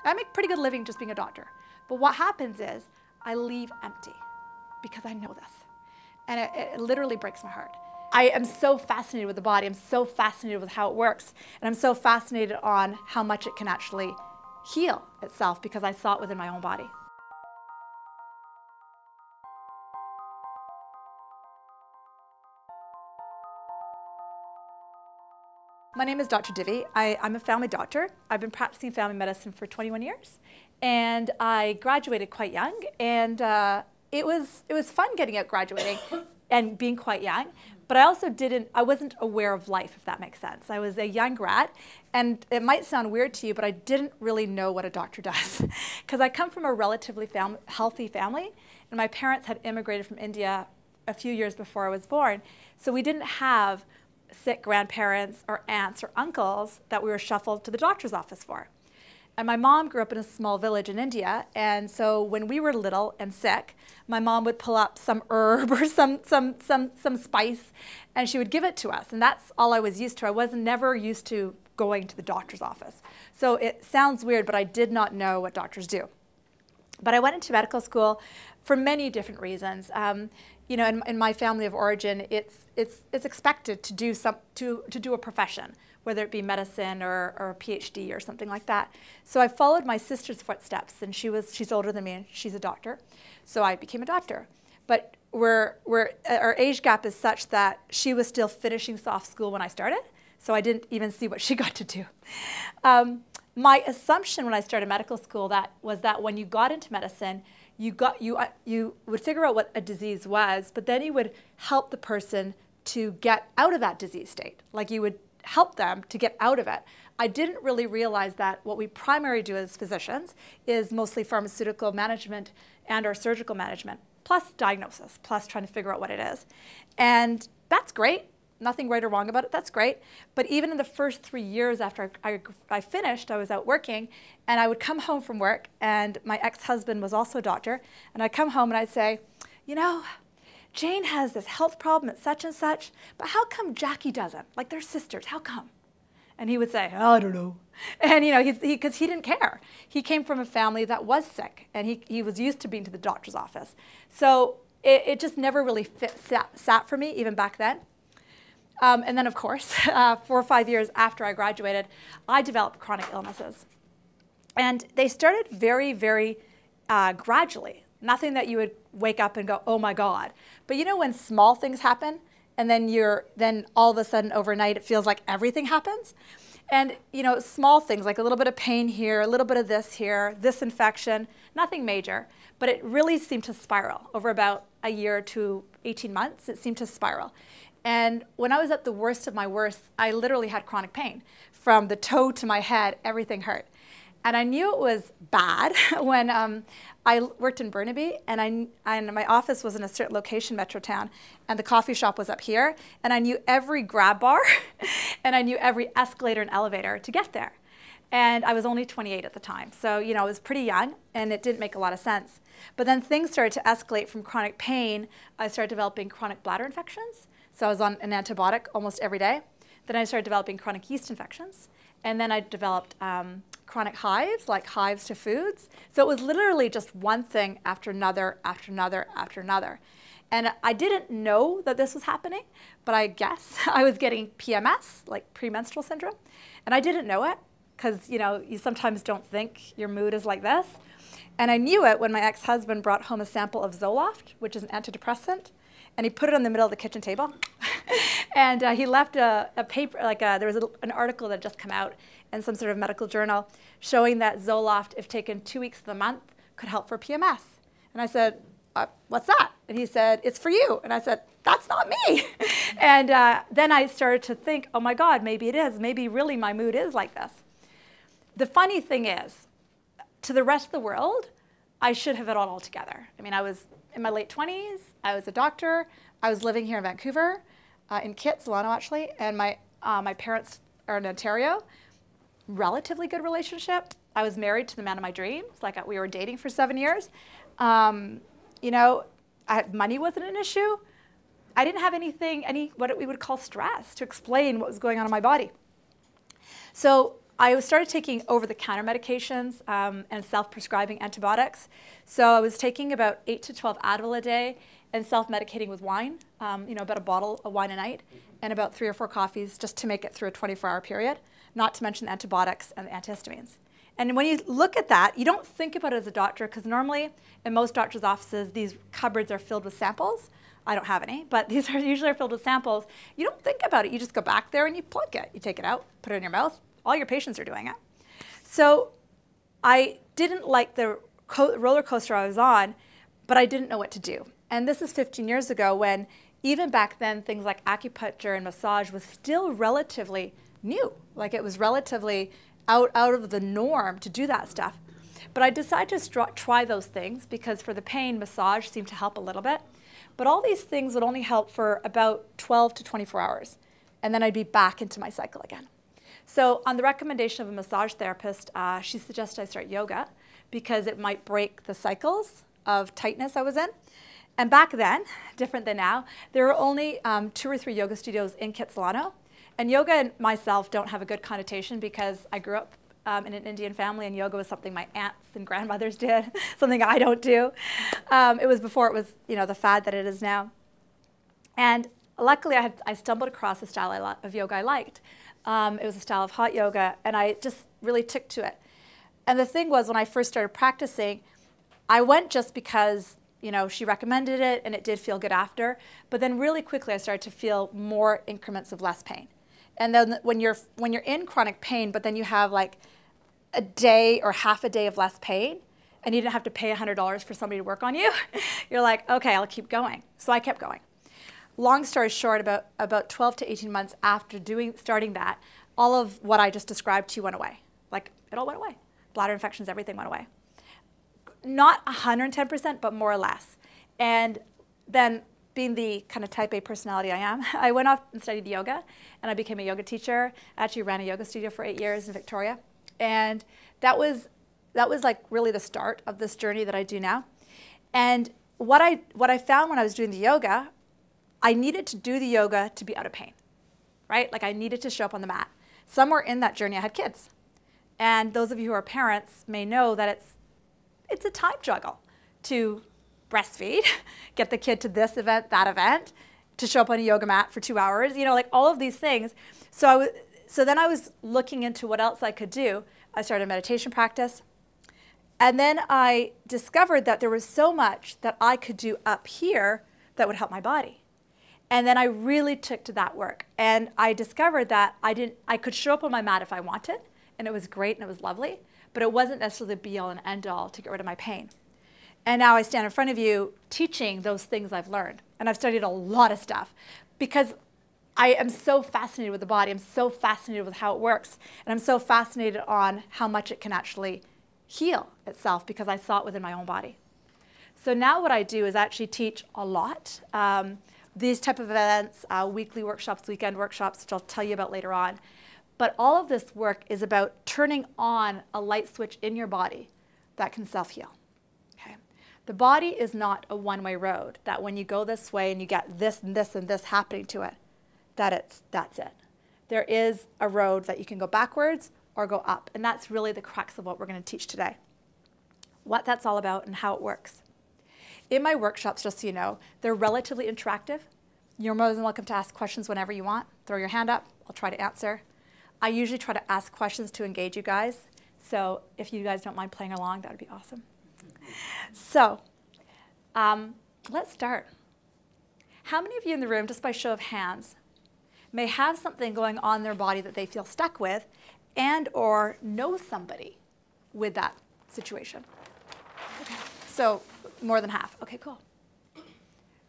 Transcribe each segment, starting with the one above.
I make pretty good living just being a doctor. But what happens is I leave empty because I know this. And it literally breaks my heart. I am so fascinated with the body. I'm so fascinated with how it works. And I'm so fascinated on how much it can actually heal itself because I saw it within my own body. My name is Dr. Divi. I'm a family doctor. I've been practicing family medicine for 21 years. And I graduated quite young. And it was fun getting out graduating and being quite young. But I wasn't aware of life, if that makes sense. I was a young grad, and it might sound weird to you, but I didn't really know what a doctor does. Because I come from a relatively healthy family, and my parents had immigrated from India a few years before I was born. So we didn't have sick grandparents or aunts or uncles that we were shuffled to the doctor's office for. And my mom grew up in a small village in India, and so when we were little and sick, my mom would pull up some herb or some spice, and she would give it to us. And that's all I was used to. I was never used to going to the doctor's office. So it sounds weird, but I did not know what doctors do. But I went into medical school for many different reasons. You know, in my family of origin, it's expected to do a profession, whether it be medicine or a PhD or something like that. So I followed my sister's footsteps, and she's older than me, and she's a doctor. So I became a doctor. But our age gap is such that she was still finishing soft school when I started, so I didn't even see what she got to do. My assumption when I started medical school was that when you got into medicine, you would figure out what a disease was, but then you would help the person to get out of that disease state. Like you would help them to get out of it. I didn't really realize that what we primarily do as physicians is mostly pharmaceutical management and or surgical management, plus diagnosis, plus trying to figure out what it is. And that's great. Nothing right or wrong about it. That's great. But even in the first 3 years after I finished, I was out working, and I would come home from work, and my ex-husband was also a doctor, and I'd come home and I'd say, you know, Jane has this health problem at such and such, but how come Jackie doesn't? Like they're sisters, how come? And he would say, oh, I don't know. And you know, because he didn't care. He came from a family that was sick, and he was used to being to the doctor's office. So it just never really sat for me, even back then. And then, of course, 4 or 5 years after I graduated, I developed chronic illnesses. And they started very, very gradually. Nothing that you would wake up and go, oh my God. But you know when small things happen, and then all of a sudden overnight it feels like everything happens? And you know, small things like a little bit of pain here, a little bit of this here, this infection, nothing major. But it really seemed to spiral over about a year to 18 months. It seemed to spiral. And when I was at the worst of my worst, I literally had chronic pain. From the toe to my head, everything hurt. And I knew it was bad when I worked in Burnaby, and my office was in a certain location, Metro Town, and the coffee shop was up here, and I knew every grab bar, and I knew every escalator and elevator to get there. And I was only 28 at the time, so you know, I was pretty young, and it didn't make a lot of sense. But then things started to escalate from chronic pain. I started developing chronic bladder infections, so I was on an antibiotic almost every day. Then I started developing chronic yeast infections, and then I developed chronic hives, like hives to foods. So it was literally just one thing after another, after another, after another. And I didn't know that this was happening, but I guess I was getting PMS, like premenstrual syndrome. And I didn't know it, because you know, you sometimes don't think your mood is like this. And I knew it when my ex-husband brought home a sample of Zoloft, which is an antidepressant, and he put it on the middle of the kitchen table. And he left a paper, like there was an article that had just come out in some sort of medical journal showing that Zoloft, if taken 2 weeks of the month, could help for PMS. And I said, what's that? And he said, it's for you. And I said, that's not me. And then I started to think, oh my God, maybe it is. Maybe really my mood is like this. The funny thing is, to the rest of the world, I should have it all together. I mean, I was in my late 20s. I was a doctor. I was living here in Vancouver, in Solano actually, and my parents are in Ontario. Relatively good relationship. I was married to the man of my dreams. Like we were dating for 7 years. You know, money wasn't an issue. I didn't have what we would call stress to explain what was going on in my body. So I started taking over-the-counter medications and self-prescribing antibiotics. So I was taking about 8 to 12 Advil a day and self-medicating with wine, about a bottle of wine a night, and about 3 or 4 coffees just to make it through a 24-hour period, not to mention the antibiotics and the antihistamines. And when you look at that, you don't think about it as a doctor, because normally in most doctors' offices, these cupboards are filled with samples. I don't have any, but these are usually filled with samples. You don't think about it. You just go back there and you plug it. You take it out, put it in your mouth. All your patients are doing it. So I didn't like the roller coaster I was on, but I didn't know what to do. And this is 15 years ago, when even back then things like acupuncture and massage was still relatively new. Like, it was relatively out of the norm to do that stuff. But I decided to try those things because for the pain, massage seemed to help a little bit. But all these things would only help for about 12 to 24 hours. And then I'd be back into my cycle again. So on the recommendation of a massage therapist, she suggested I start yoga because it might break the cycles of tightness I was in. And back then, different than now, there were only 2 or 3 yoga studios in Kitsilano. And yoga and myself don't have a good connotation because I grew up in an Indian family, and yoga was something my aunts and grandmothers did, something I don't do. It was before it was, the fad that it is now. And luckily, I stumbled across a style of yoga I liked. It was a style of hot yoga, and I just really took to it. And the thing was, when I first started practicing, I went just because she recommended it, and it did feel good after. But then really quickly, I started to feel more increments of less pain. And then when you're in chronic pain, but then you have like a day or half a day of less pain, and you didn't have to pay $100 for somebody to work on you, you're like, okay, I'll keep going. So I kept going. Long story short, about 12 to 18 months after starting that, all of what I just described to you went away. Like, it all went away. Bladder infections, everything went away. Not 110%, but more or less. And then, being the kind of type A personality I am, I went off and studied yoga, and I became a yoga teacher. I actually ran a yoga studio for 8 years in Victoria. And that was like really the start of this journey that I do now. And what I found when I was doing the yoga, I needed to do the yoga to be out of pain, right? Like, I needed to show up on the mat. Somewhere in that journey, I had kids. And those of you who are parents may know that it's a time juggle to breastfeed, get the kid to this event, that event, to show up on a yoga mat for 2 hours, like all of these things. So then I was looking into what else I could do. I started a meditation practice. And then I discovered that there was so much that I could do up here that would help my body. And then I really took to that work. And I discovered that I could show up on my mat if I wanted, and it was great and it was lovely, but it wasn't necessarily the be all and end all to get rid of my pain. And now I stand in front of you teaching those things I've learned. And I've studied a lot of stuff because I am so fascinated with the body. I'm so fascinated with how it works. And I'm so fascinated on how much it can actually heal itself because I saw it within my own body. So now what I do is actually teach a lot. These type of events, weekly workshops, weekend workshops, which I'll tell you about later on. But all of this work is about turning on a light switch in your body that can self-heal. Okay? The body is not a one-way road, that when you go this way and you get this and this and this happening to it, that's it. There is a road that you can go backwards or go up, and that's really the crux of what we're going to teach today. What that's all about and how it works. In my workshops, just so you know, they're relatively interactive. You're more than welcome to ask questions whenever you want. Throw your hand up. I'll try to answer. I usually try to ask questions to engage you guys. So if you guys don't mind playing along, that would be awesome. So let's start. How many of you in the room, just by show of hands, may have something going on in their body that they feel stuck with and or know somebody with that situation? Okay. So more than half. Okay, cool.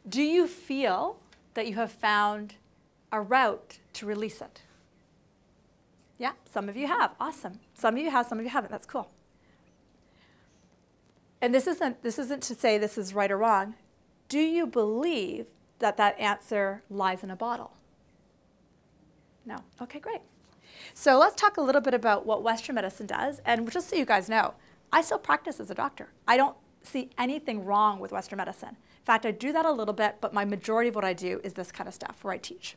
Do you feel that you have found a route to release it? Yeah, some of you have. Awesome. Some of you have, some of you haven't. That's cool. And this isn't to say this is right or wrong. Do you believe that that answer lies in a bottle? No. Okay, great. So let's talk a little bit about what Western medicine does. And just so you guys know, I still practice as a doctor. I don't see anything wrong with Western medicine. In fact, I do that a little bit, but my majority of what I do is this kind of stuff where I teach.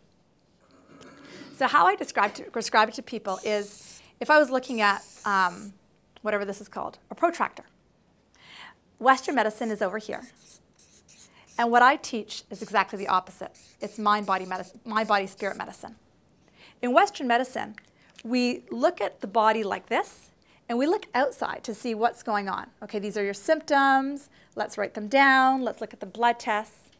So how I prescribe it to people is if I was looking at whatever this is called, a protractor, Western medicine is over here. And what I teach is exactly the opposite. It's mind-body medicine, mind-body-spirit medicine. In Western medicine, we look at the body like this, and we look outside to see what's going on. Okay, these are your symptoms. Let's write them down. Let's look at the blood tests.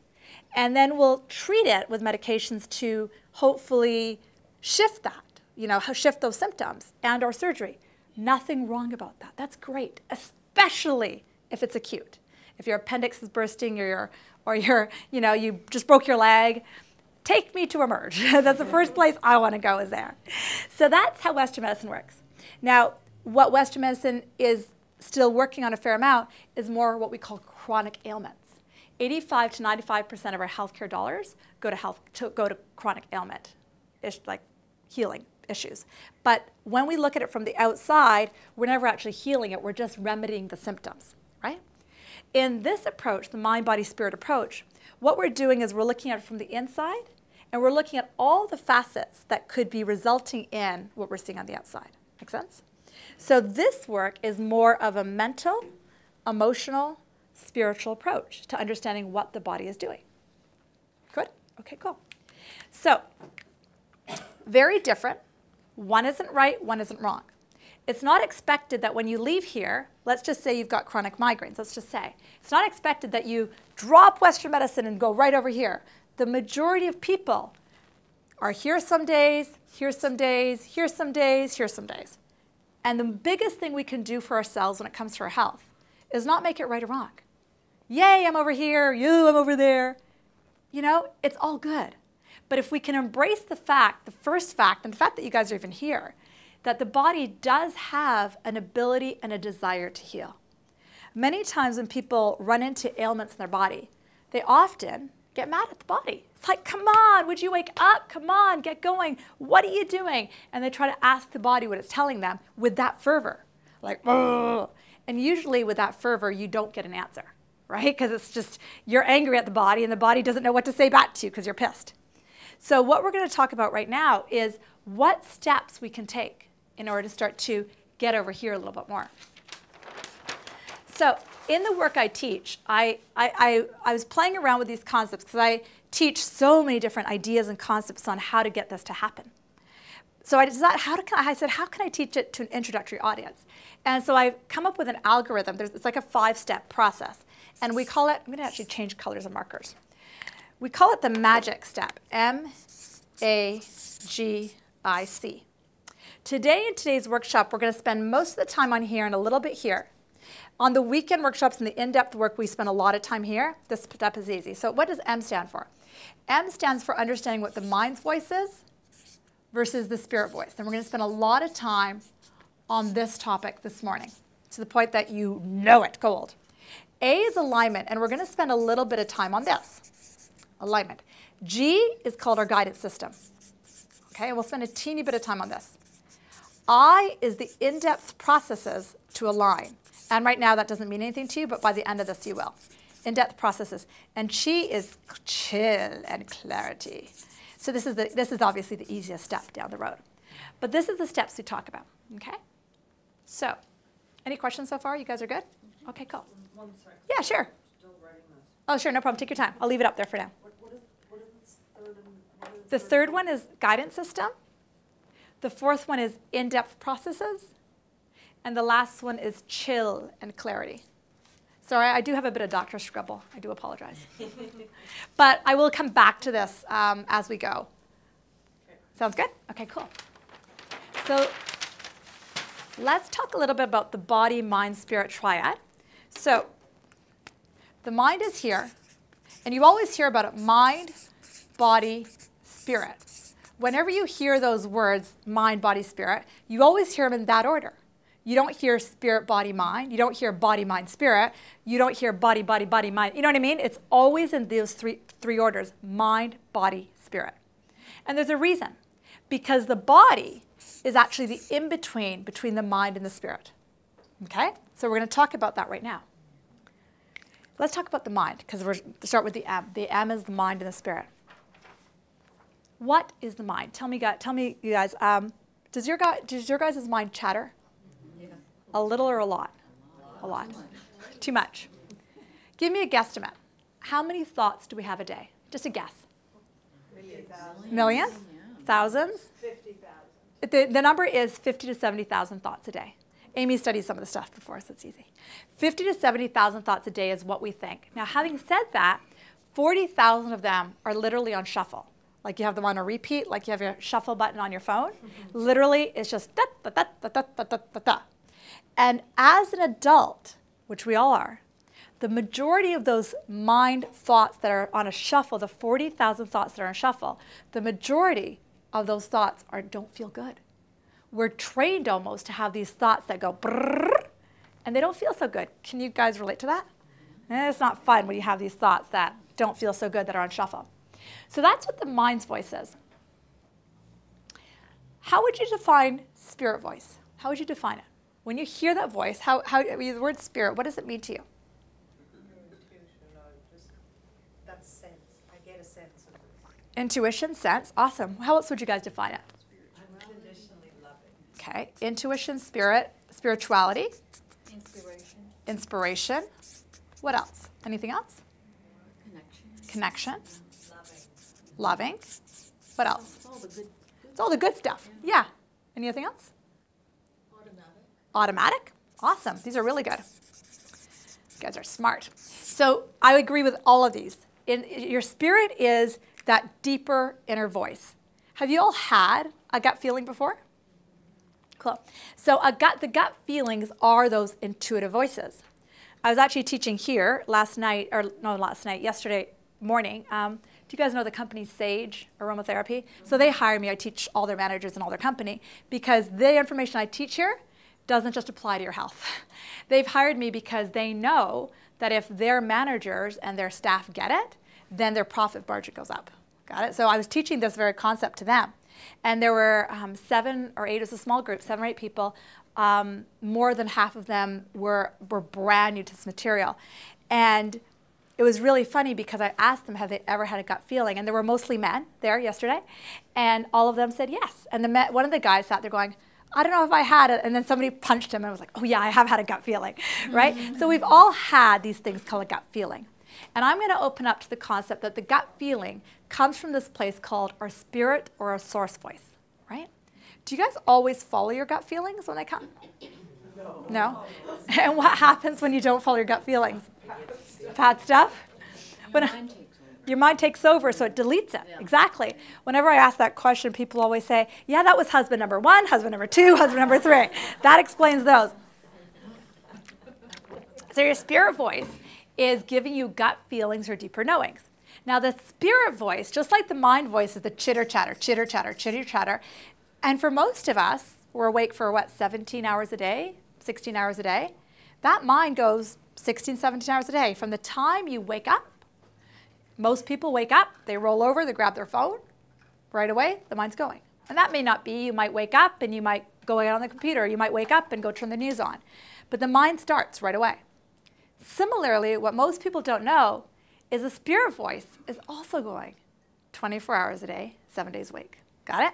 And then we'll treat it with medications to hopefully shift that, shift those symptoms and or surgery. Nothing wrong about that. That's great, especially if it's acute. If your appendix is bursting or you just broke your leg, take me to Emerge. That's the first place I want to go is there. So that's how Western medicine works. Now, what Western medicine is still working on a fair amount is more what we call chronic ailments. 85 to 95% of our healthcare dollars go to chronic ailment, like healing issues. But when we look at it from the outside, we're never actually healing it. We're just remedying the symptoms, right? In this approach, the mind-body-spirit approach, what we're doing is we're looking at it from the inside, and we're looking at all the facets that could be resulting in what we're seeing on the outside. Make sense? So this work is more of a mental, emotional, spiritual approach to understanding what the body is doing. Good? Okay, cool. So, very different. One isn't right, one isn't wrong. It's not expected that when you leave here, let's just say you've got chronic migraines, let's just say. It's not expected that you drop Western medicine and go right over here. The majority of people are here some days, here some days, here some days, here some days. And the biggest thing we can do for ourselves when it comes to our health is not make it right or wrong. Yay, I'm over here, I'm over there. It's all good. But if we can embrace the fact, the first fact, and the fact that you guys are even here, that the body does have an ability and a desire to heal. Many times when people run into ailments in their body, they often get mad at the body. It's like, come on, would you wake up? Come on, get going. What are you doing? And they try to ask the body what it's telling them with that fervor. Like, ugh. And usually with that fervor, you don't get an answer, right? Because it's just, you're angry at the body and the body doesn't know what to say back to you because you're pissed. So what we're going to talk about right now is what steps we can take in order to start to get over here a little bit more. So in the work I teach, I was playing around with these concepts because I teach so many different ideas and concepts on how to get this to happen. So I decided, I said, how can I teach it to an introductory audience? And so I've come up with an algorithm. It's like a 5-step process. And we call it, I'm going to actually change colors and markers. We call it the MAGIC step, M-A-G-I-C. Today in today's workshop, we're going to spend most of the time on here and a little bit here. On the weekend workshops and the in-depth work, we spend a lot of time here. This step is easy. So what does M stand for? M stands for understanding what the mind's voice is versus the spirit voice. And we're going to spend a lot of time on this topic this morning, to the point that you know it cold. A is alignment, and we're going to spend a little bit of time on this, alignment. G is called our guidance system. Okay, and we'll spend a teeny bit of time on this. I is the in-depth processes to align. And right now that doesn't mean anything to you, but by the end of this you will. In-depth processes. And chi is chill and clarity. So this is obviously the easiest step down the road. But this is the steps we talk about, okay? So, any questions so far? You guys are good? Okay, cool. One second. Yeah, sure. Still writing this. Oh, sure, no problem. Take your time. I'll leave it up there for now. What is third and what is The third one is guidance system. The fourth one is in-depth processes. And the last one is chill and clarity. Sorry, I do have a bit of doctor scribble. I do apologize. But I will come back to this as we go. Okay. Sounds good? Okay, cool. So let's talk a little bit about the body, mind, spirit triad. So the mind is here. And you always hear about it, mind, body, spirit. Whenever you hear those words, mind, body, spirit, you always hear them in that order. You don't hear spirit, body, mind. You don't hear body, mind, spirit. You don't hear body, body, body, mind. You know what I mean? It's always in those three orders, mind, body, spirit. And there's a reason. Because the body is actually the in-between between the mind and the spirit. Okay? So we're going to talk about that right now. Let's talk about the mind, because we're going to start with the M. The M is the mind and the spirit. What is the mind? Tell me, you guys, Does your guys' mind chatter? A little or a lot? A lot. Too much. Give me a guesstimate. How many thoughts do we have a day? Just a guess. Millions? Thousands? 50,000. The number is 50 to 70,000 thoughts a day. Amy studied some of the stuff before, so it's easy. 50 to 70,000 thoughts a day is what we think. Now, having said that, 40,000 of them are literally on shuffle. Like you have them on a repeat, like you have your shuffle button on your phone. Literally, it's just da, da, da, da, da, da, da, da, da. And as an adult, which we all are, the majority of those mind thoughts that are on a shuffle, the 40,000 thoughts that are on shuffle, the majority of those thoughts don't feel good. We're trained almost to have these thoughts that go brrrr, and they don't feel so good. Can you guys relate to that? It's not fun when you have these thoughts that don't feel so good that are on shuffle. So that's what the mind's voice is. How would you define spirit voice? How would you define it? When you hear that voice, the word spirit, what does it mean to you? That sense. I get a sense of this. Intuition, sense, awesome. How else would you guys define it? Unconditionally loving. Okay, intuition, spirit, spirituality. Inspiration. What else? Anything else? Connection. Loving. What else? It's all the good stuff. Yeah. Anything else? Automatic. Awesome. These are really good. You guys are smart. So I agree with all of these. Your spirit is that deeper inner voice. Have you all had a gut feeling before? Cool. So the gut feelings are those intuitive voices. I was actually teaching here yesterday morning. Do you guys know the company Sage Aromatherapy? So they hire me. I teach all their managers and all their company because the information I teach here doesn't just apply to your health. They've hired me because they know that if their managers and their staff get it, then their profit margin goes up. Got it? So I was teaching this very concept to them. And there were 7 or 8, it was a small group, 7 or 8 people. More than half of them were brand new to this material. And it was really funny because I asked them, have they ever had a gut feeling? And there were mostly men there yesterday. And all of them said yes. And one of the guys sat there going, I don't know if I had it. And then somebody punched him and was like, oh yeah, I have had a gut feeling, right? So we've all had these things called a gut feeling. And I'm going to open up to the concept that the gut feeling comes from this place called our spirit or our source voice, right? Do you guys always follow your gut feelings when they come? No? And what happens when you don't follow your gut feelings? Bad stuff? Your mind takes over, so it deletes it. Yeah. Exactly. Whenever I ask that question, people always say, yeah, that was husband number 1, husband number 2, husband number 3. That explains those. So your spirit voice is giving you gut feelings or deeper knowings. Now the spirit voice, just like the mind voice, is the chitter chatter, chitter chatter, chitter chatter. And for most of us, we're awake for what, 17 hours a day, 16 hours a day? That mind goes 16, 17 hours a day. From the time you wake up, most people wake up, they roll over, they grab their phone, right away, the mind's going. And that may not be, you might wake up and you might go out on the computer, you might wake up and go turn the news on. But the mind starts right away. Similarly, what most people don't know is the spirit voice is also going 24 hours a day, 7 days a week. Got it?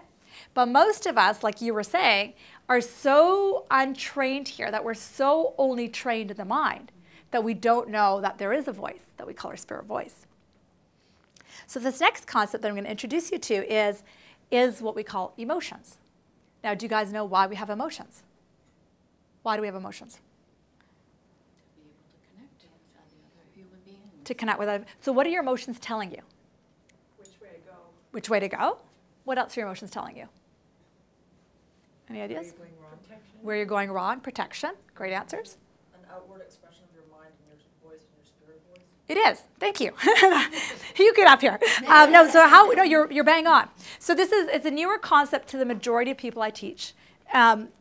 But most of us, like you were saying, are so untrained here that we're so only trained in the mind that we don't know that there is a voice that we call our spirit voice. So this next concept that I'm going to introduce you to is what we call emotions. Now, do you guys know why we have emotions? Why do we have emotions? To connect with other. So what are your emotions telling you? Which way to go. Which way to go? What else are your emotions telling you? Any ideas? Where you're going wrong. Protection. Where you're going wrong, protection. Great answers. An outward expression of your mind and your voice and your spirit voice. It is. Thank you. You get up here. No, you're bang on. So it's a newer concept to the majority of people I teach.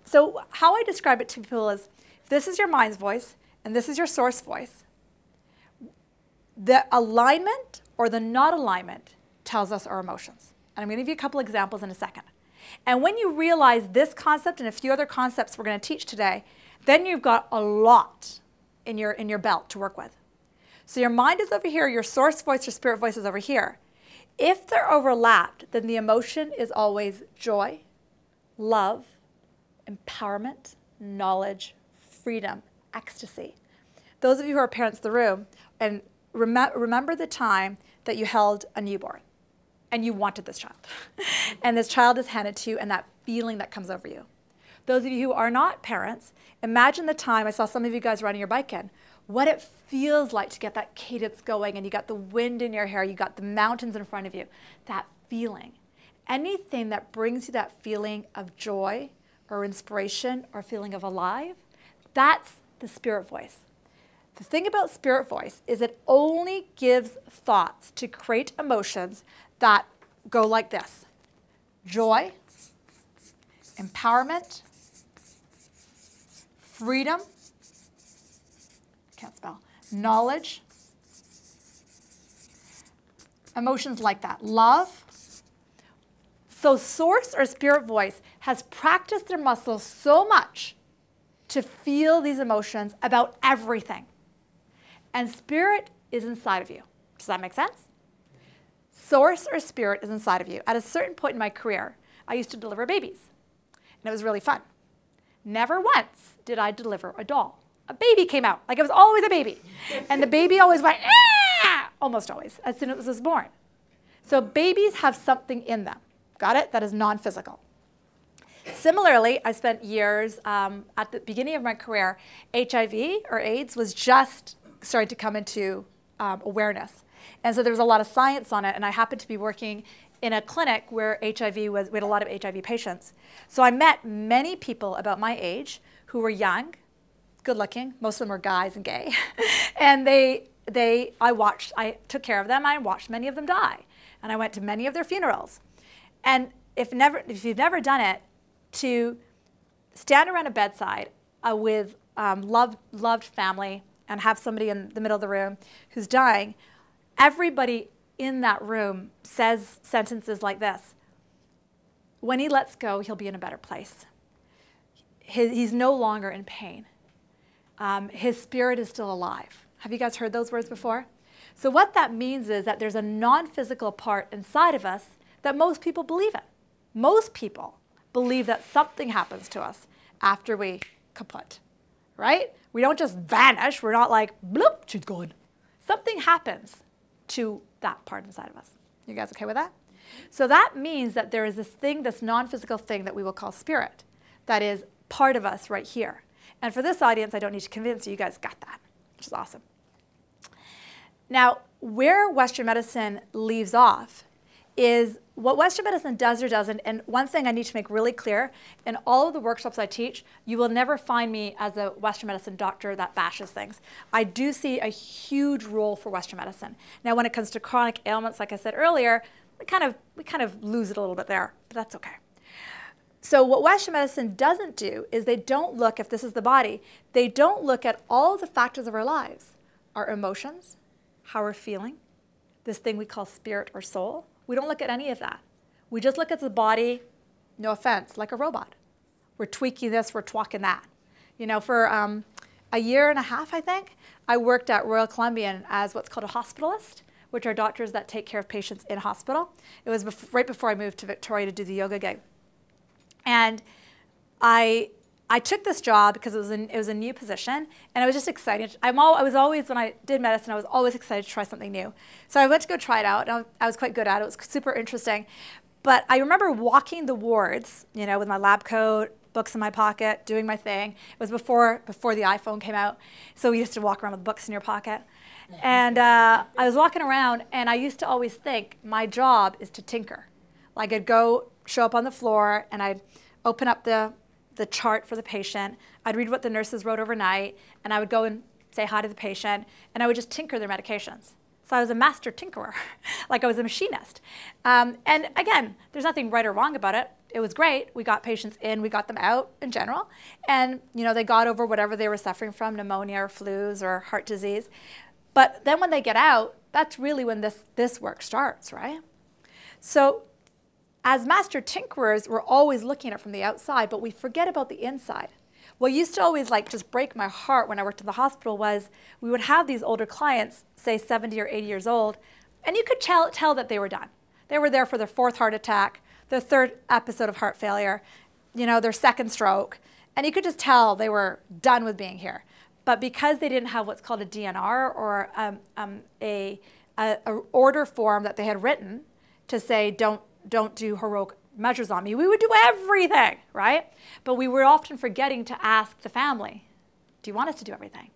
So how I describe it to people is, if this is your mind's voice and this is your source voice, the alignment or the not alignment tells us our emotions. And I'm going to give you a couple examples in a second. And when you realize this concept and a few other concepts we're going to teach today, then you've got a lot in your belt to work with. So your mind is over here, your source voice, your spirit voice is over here. If they're overlapped, then the emotion is always joy love, empowerment, knowledge, freedom, ecstasy. Those of you who are parents in the room, and remember the time that you held a newborn and you wanted this child. And this child is handed to you and that feeling that comes over you. Those of you who are not parents, imagine the time, I saw some of you guys riding your bike in, what it feels like to get that cadence going and you got the wind in your hair, you got the mountains in front of you, that feeling. Anything that brings you that feeling of joy or inspiration or feeling of alive, that's the spirit voice. The thing about spirit voice is it only gives thoughts to create emotions that go like this: joy, empowerment, freedom, can't spell, knowledge, emotions like that, love. So source or spirit voice has practiced their muscles so much to feel these emotions about everything. And spirit is inside of you. Does that make sense? Source or spirit is inside of you. At a certain point in my career, I used to deliver babies. And it was really fun. Never once did I deliver a doll. A baby came out. Like it was always a baby. And the baby always went, ah! Almost always, as soon as it was born. So babies have something in them. Got it? That is non-physical. Similarly, I spent years, at the beginning of my career, HIV or AIDS was just starting to come into awareness. And so there was a lot of science on it, and I happened to be working in a clinic where HIV was, we had a lot of HIV patients. So I met many people about my age who were young, good looking, most of them were guys and gay, and I took care of them, I watched many of them die, and I went to many of their funerals. And if you've never done it, to stand around a bedside with loved family and have somebody in the middle of the room who's dying, everybody in that room says sentences like this: when he lets go, he'll be in a better place. He's no longer in pain. His spirit is still alive. Have you guys heard those words before? So what that means is that there's a non-physical part inside of us that most people believe in. Most people believe that something happens to us after we kaput, right? We don't just vanish. We're not like, bloop, she's gone. Something happens to that part inside of us. You guys okay with that? So that means that there is this thing, this non-physical thing that we will call spirit, that is part of us right here. And for this audience, I don't need to convince you, you guys got that, which is awesome. Now, where Western medicine leaves off is what Western medicine does or doesn't, and one thing I need to make really clear, in all of the workshops I teach, you will never find me as a Western medicine doctor that bashes things. I do see a huge role for Western medicine. Now, when it comes to chronic ailments, like I said earlier, we kind of lose it a little bit there, but that's okay. So what Western medicine doesn't do is they don't look, if this is the body, they don't look at all the factors of our lives, our emotions, how we're feeling, this thing we call spirit or soul. We don't look at any of that. We just look at the body, no offense, like a robot. We're tweaking this, we're twalking that. You know, for a year and a half, I think, I worked at Royal Columbian as what's called a hospitalist, which are doctors that take care of patients in hospital. It was right before I moved to Victoria to do the yoga gig. And I took this job because it was a new position, and I was just excited. I was always, when I did medicine, I was always excited to try something new. So I went to go try it out, and I was quite good at it. It was super interesting. But I remember walking the wards, you know, with my lab coat, books in my pocket, doing my thing. It was before the iPhone came out, so we used to walk around with books in your pocket. And I was walking around, and I used to always think my job is to tinker. Like I'd go show up on the floor, and I'd open up the chart for the patient. I'd read what the nurses wrote overnight, and I would go and say hi to the patient, and I would just tinker their medications. So I was a master tinkerer, like I was a machinist. And again, there's nothing right or wrong about it. It was great. We got patients in, we got them out in general, and you know, they got over whatever they were suffering from, pneumonia or flus or heart disease. But then when they get out, that's really when this work starts, right? So as master tinkerers, we're always looking at it from the outside, but we forget about the inside. What used to always like just break my heart when I worked in the hospital was we would have these older clients, say 70 or 80 years old, and you could tell that they were done. They were there for their 4th heart attack, their 3rd episode of heart failure. their second stroke, and you could just tell they were done with being here. But because they didn't have what's called a DNR, or a order form that they had written to say, don't do heroic measures on me, we would do everything, right? But we were often forgetting to ask the family, do you want us to do everything,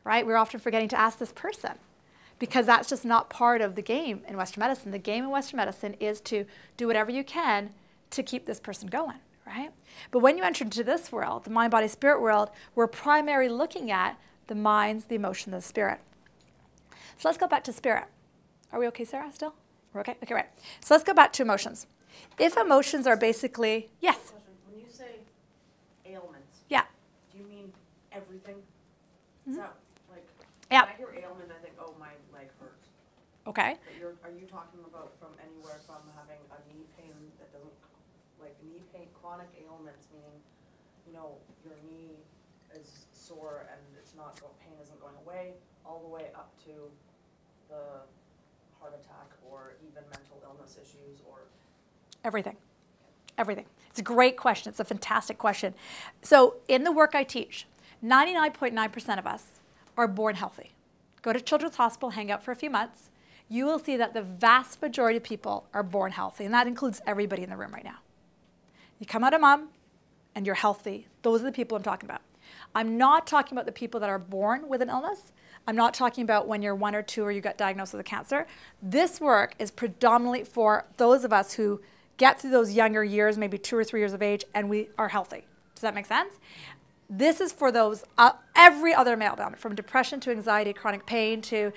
right? We're often forgetting to ask this person, because that's just not part of the game in Western medicine. The game in Western medicine is to do whatever you can to keep this person going, right? But when you enter into this world, the mind, body, spirit world, we're primarily looking at the minds, the emotion, the spirit. So let's go back to spirit. Are we okay, Sarah, still? We're okay? Okay, right. So let's go back to emotions. If emotions are basically, yes? When you say ailments, yeah. do you mean everything? Is that like, Yeah. when I hear ailment, I think, oh, my leg hurts. Okay. But are you talking about from anywhere from having a knee pain that doesn't, like knee pain, chronic ailments, meaning, your knee is sore and pain isn't going away, all the way up to the heart attack or even mental illness issues or? Everything. Everything. It's a great question. It's a fantastic question. So in the work I teach, 99.9% of us are born healthy. Go to Children's Hospital, hang out for a few months. You will see that the vast majority of people are born healthy, and that includes everybody in the room right now. You come out of mom, and you're healthy. Those are the people I'm talking about. I'm not talking about the people that are born with an illness. I'm not talking about when you're 1 or 2 or you got diagnosed with a cancer. This work is predominantly for those of us who get through those younger years, maybe 2 or 3 years of age, and we are healthy. Does that make sense? This is for those, every other ailment, from depression to anxiety, chronic pain to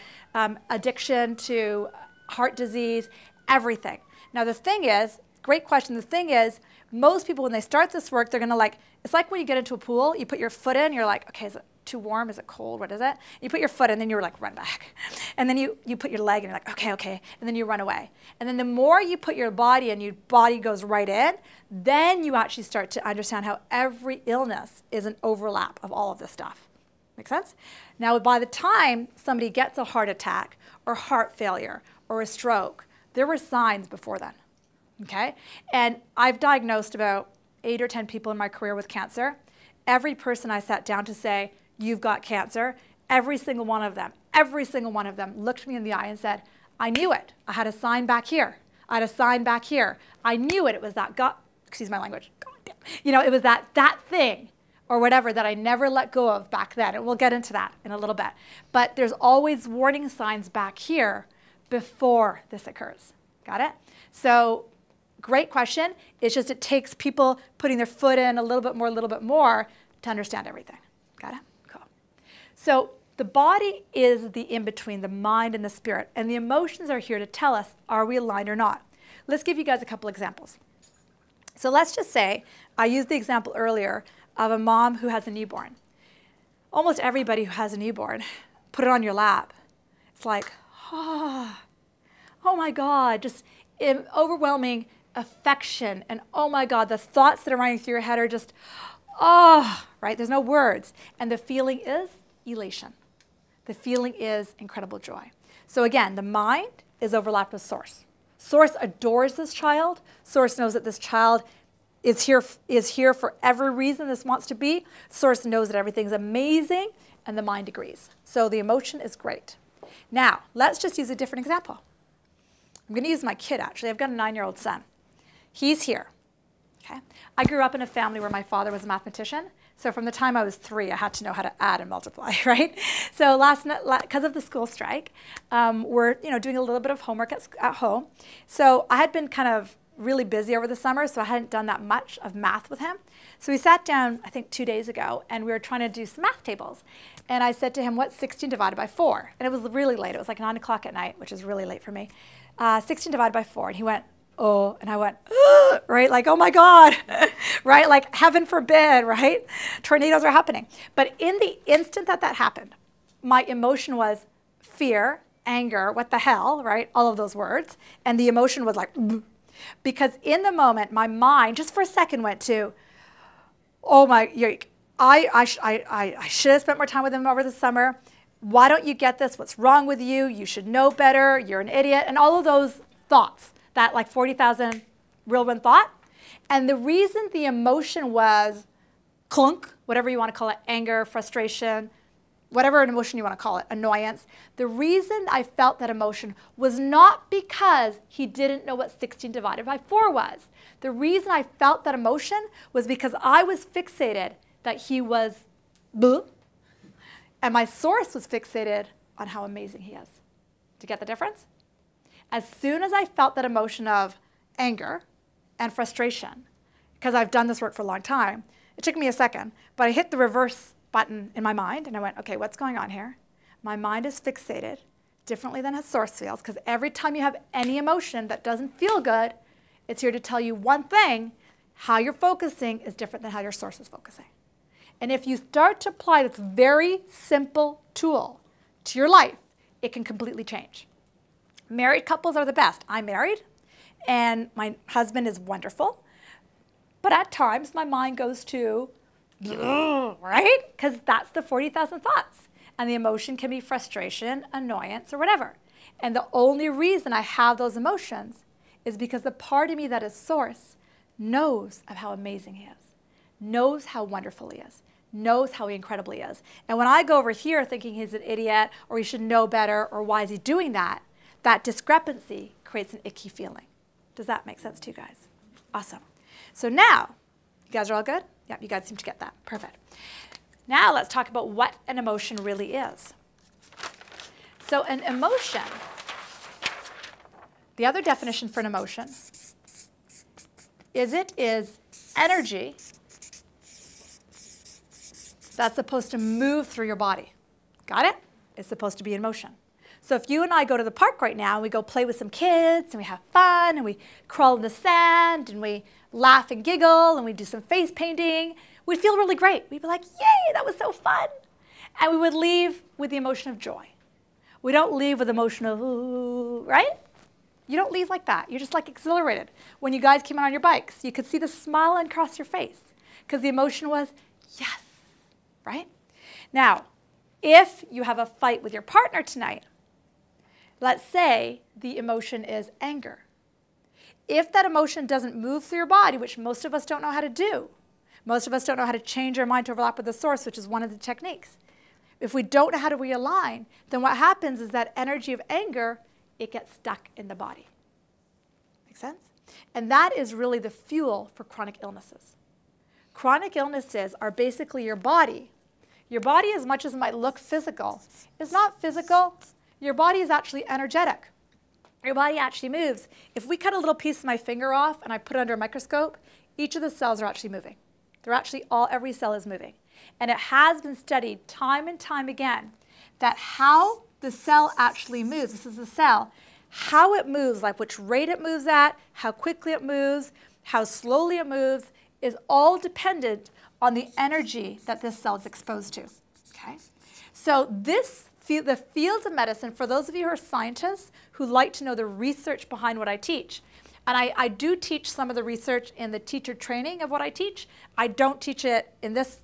addiction to heart disease, everything. Now the thing is, great question, the thing is, most people when they start this work, they're gonna it's like when you get into a pool, you put your foot in, you're like, okay, is it too warm, is it cold, what is it? You put your foot in, then you're like, run back. And then you put your leg in, you're like, okay, and then you run away. And then the more you put your body in, your body goes right in, then you actually start to understand how every illness is an overlap of all of this stuff. Make sense? Now, by the time somebody gets a heart attack or heart failure or a stroke, there were signs before then, okay? And I've diagnosed about 8 or 10 people in my career with cancer. Every person I sat down to say, you've got cancer, every single one of them looked me in the eye and said, I knew it. I had a sign back here. I had a sign back here. I knew it. It was that excuse my language, it was that thing or whatever that I never let go of back then. And we'll get into that in a little bit. But there's always warning signs back here before this occurs. Got it? So great question. It's just it takes people putting their foot in a little bit more to understand everything. Got it? Cool. So the body is the in-between, the mind and the spirit. And the emotions are here to tell us, are we aligned or not? Let's give you guys a couple examples. So let's just say, I used the example earlier of a mom who has a newborn. Almost everybody who has a newborn, put it on your lap. It's like, oh my God, just overwhelming affection. And oh my God, the thoughts that are running through your head are just, right? There's no words. And the feeling is elation. The feeling is incredible joy. So again, the mind is overlapped with source. Source adores this child. Source knows that this child is here for every reason this wants to be. Source knows that everything's amazing, and the mind agrees. So the emotion is great. Now, let's just use a different example. I'm going to use my kid, actually. I've got a 9-year-old son. He's here. Okay? I grew up in a family where my father was a mathematician. So from the time I was 3, I had to know how to add and multiply, right? So last night, because of the school strike, we're doing a little bit of homework at home. So I had been kind of really busy over the summer, so I hadn't done that much of math with him. So we sat down, I think 2 days ago, and we were trying to do some math tables. And I said to him, what's 16 divided by 4? And it was really late. It was like 9 o'clock at night, which is really late for me. 16 divided by 4. And he went, oh, and I went, right? Like, oh my God, right? Like, heaven forbid, right? Tornadoes are happening. But in the instant that happened, my emotion was fear, anger, what the hell, right? All of those words. And the emotion was like, because in the moment, my mind just for a second went to, oh my, I should have spent more time with him over the summer. Why don't you get this? What's wrong with you? You should know better. You're an idiot. And all of those thoughts. That like 40,000 whirlwind thought. And the reason the emotion was clunk, whatever you want to call it, anger, frustration, whatever emotion you want to call it, annoyance, the reason I felt that emotion was not because he didn't know what 16 divided by 4 was. The reason I felt that emotion was because I was fixated that he was bleh, and my source was fixated on how amazing he is. Do you get the difference? As soon as I felt that emotion of anger and frustration, because I've done this work for a long time, it took me a second, but I hit the reverse button in my mind and I went, okay, what's going on here? My mind is fixated differently than a source feels, because every time you have any emotion that doesn't feel good, it's here to tell you one thing: how you're focusing is different than how your source is focusing. And if you start to apply this very simple tool to your life, it can completely change. Married couples are the best. I'm married, and my husband is wonderful. But at times, my mind goes to, right? Because that's the 40,000 thoughts. And the emotion can be frustration, annoyance, or whatever. And the only reason I have those emotions is because the part of me that is source knows of how amazing he is, knows how wonderful he is, knows how incredible he is. And when I go over here thinking he's an idiot, or he should know better, or why is he doing that, that discrepancy creates an icky feeling. Does that make sense to you guys? Awesome. So now, you guys are all good? Yeah, you guys seem to get that. Perfect. Now let's talk about what an emotion really is. So an emotion, the other definition for an emotion is it is energy that's supposed to move through your body. Got it? It's supposed to be in motion. So if you and I go to the park right now, we go play with some kids, and we have fun, and we crawl in the sand, and we laugh and giggle, and we do some face painting, we'd feel really great. We'd be like, yay, that was so fun. And we would leave with the emotion of joy. We don't leave with the emotion of, ooh, right? You don't leave like that. You're just like exhilarated. When you guys came out on your bikes, you could see the smile across your face because the emotion was, yes, right? Now, if you have a fight with your partner tonight, let's say the emotion is anger. If that emotion doesn't move through your body, which most of us don't know how to do, most of us don't know how to change our mind to overlap with the source, which is one of the techniques. If we don't know how to realign, then what happens is that energy of anger, it gets stuck in the body. Make sense? And that is really the fuel for chronic illnesses. Chronic illnesses are basically your body. Your body, as much as it might look physical, is not physical. Your body is actually energetic. Your body actually moves. If we cut a little piece of my finger off and I put it under a microscope, each of the cells are actually moving. They're actually every cell is moving. And it has been studied time and time again that how the cell actually moves, this is the cell, how it moves, like which rate it moves at, how quickly it moves, how slowly it moves, is all dependent on the energy that this cell is exposed to. Okay? So the fields of medicine, for those of you who are scientists who like to know the research behind what I teach, and I do teach some of the research in the teacher training of what I teach. I don't teach it in this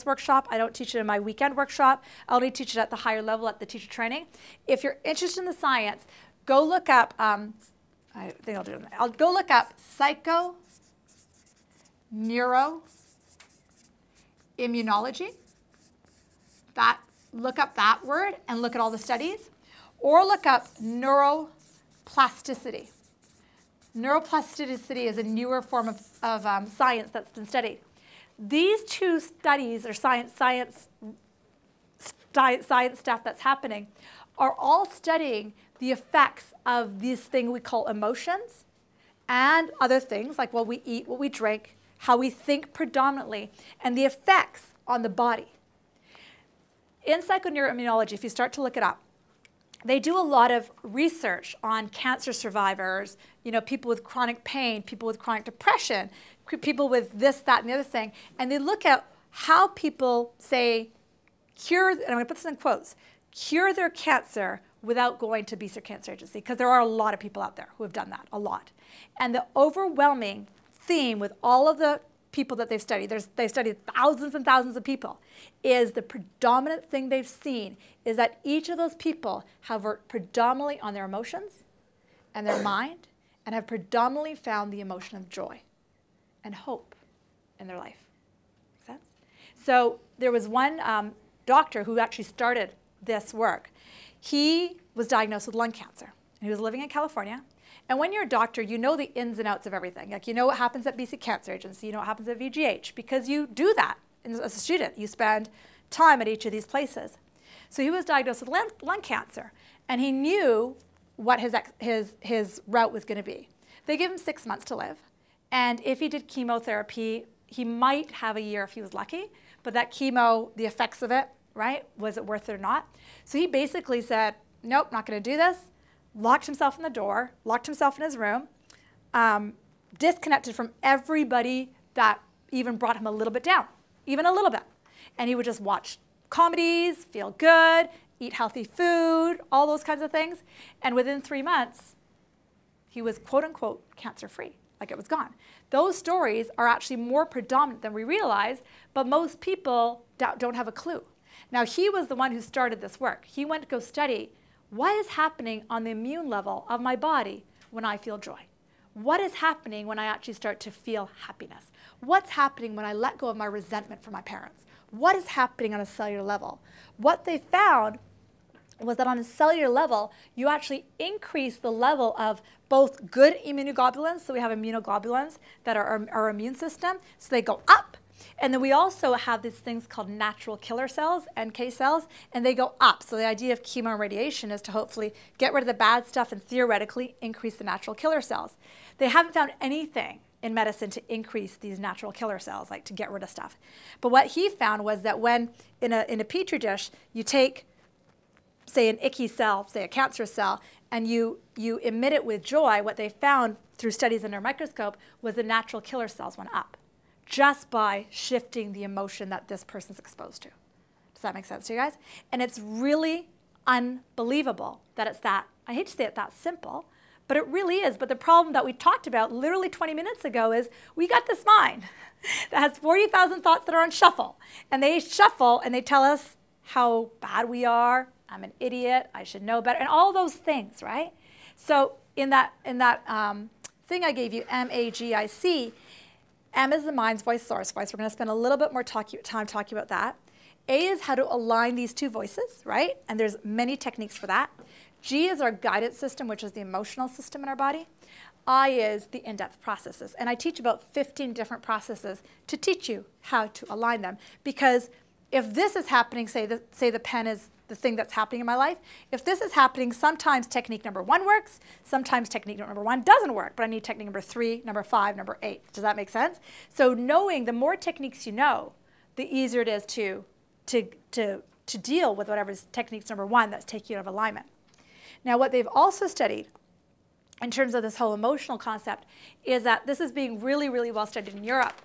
workshop. I don't teach it in my weekend workshop. I only teach it at the higher level at the teacher training. If you're interested in the science, go look up, I think I'll do it. I'll go look up psychoneuroimmunology. Look up that word and look at all the studies. Or look up neuroplasticity. Neuroplasticity is a newer form of science that's been studied. These two studies, or science stuff that's happening, are all studying the effects of this thing we call emotions and other things like what we eat, what we drink, how we think predominantly, and the effects on the body. In psychoneuroimmunology, if you start to look it up, they do a lot of research on cancer survivors, people with chronic pain, people with chronic depression, people with this, that, and the other thing. And they look at how people, say, cure, and I'm going to put this in quotes, cure their cancer without going to Beezer Cancer Agency, because there are a lot of people out there who have done that, a lot. And the overwhelming theme with all of the people that they've studied, they've studied thousands and thousands of people, is the predominant thing they've seen is that each of those people have worked predominantly on their emotions and their mind and have predominantly found the emotion of joy. and hope in their life. Make sense? So there was one doctor who actually started this work. He was diagnosed with lung cancer. He was living in California. And when you're a doctor, you know the ins and outs of everything. Like, you know what happens at BC Cancer Agency, you know what happens at VGH, because you do that as a student. You spend time at each of these places. So he was diagnosed with lung cancer, and he knew what his route was going to be. They gave him 6 months to live, and if he did chemotherapy, he might have a year if he was lucky, but that chemo, the effects of it, right, was it worth it or not? So he basically said, nope, not going to do this, locked himself in the door, locked himself in his room, disconnected from everybody that even brought him a little bit down, even a little bit. And he would just watch comedies, feel good, eat healthy food, all those kinds of things. And within 3 months, he was quote unquote cancer-free, like it was gone. Those stories are actually more predominant than we realize, but most people don't have a clue. Now, he was the one who started this work. He went to go study what is happening on the immune level of my body when I feel joy. What is happening when I actually start to feel happiness? What's happening when I let go of my resentment from my parents? What is happening on a cellular level? What they found was that on a cellular level, you actually increase the level of both good immunoglobulins, so we have immunoglobulins that are our immune system, so they go up. And then we also have these things called natural killer cells, NK cells, and they go up. So the idea of chemo and radiation is to hopefully get rid of the bad stuff and theoretically increase the natural killer cells. They haven't found anything in medicine to increase these natural killer cells, like to get rid of stuff. But what he found was that when in a petri dish, you take, say, an icky cell, say a cancerous cell, and you emit it with joy, what they found through studies under a microscope was the natural killer cells went up, just by shifting the emotion that this person's exposed to. Does that make sense to you guys? And it's really unbelievable that it's that, I hate to say it that simple, but it really is. But the problem that we talked about literally 20 minutes ago is we got this mind that has 40,000 thoughts that are on shuffle. And they shuffle and they tell us how bad we are, I'm an idiot, I should know better, and all those things, right? So in that thing I gave you, MAGIC, M is the mind's voice, source voice. We're going to spend a little bit more time talking about that. A is how to align these two voices, right? And there's many techniques for that. G is our guidance system, which is the emotional system in our body. I is the in-depth processes. And I teach about 15 different processes to teach you how to align them. Because if this is happening, say the pen is the thing that's happening in my life. If this is happening, sometimes technique number 1 works, sometimes technique number 1 doesn't work, but I need technique number 3, number 5, number 8. Does that make sense? So knowing the more techniques you know, the easier it is to deal with whatever's techniques number 1 that's taking you out of alignment. Now, what they've also studied in terms of this whole emotional concept is that this is being really, really well studied in Europe,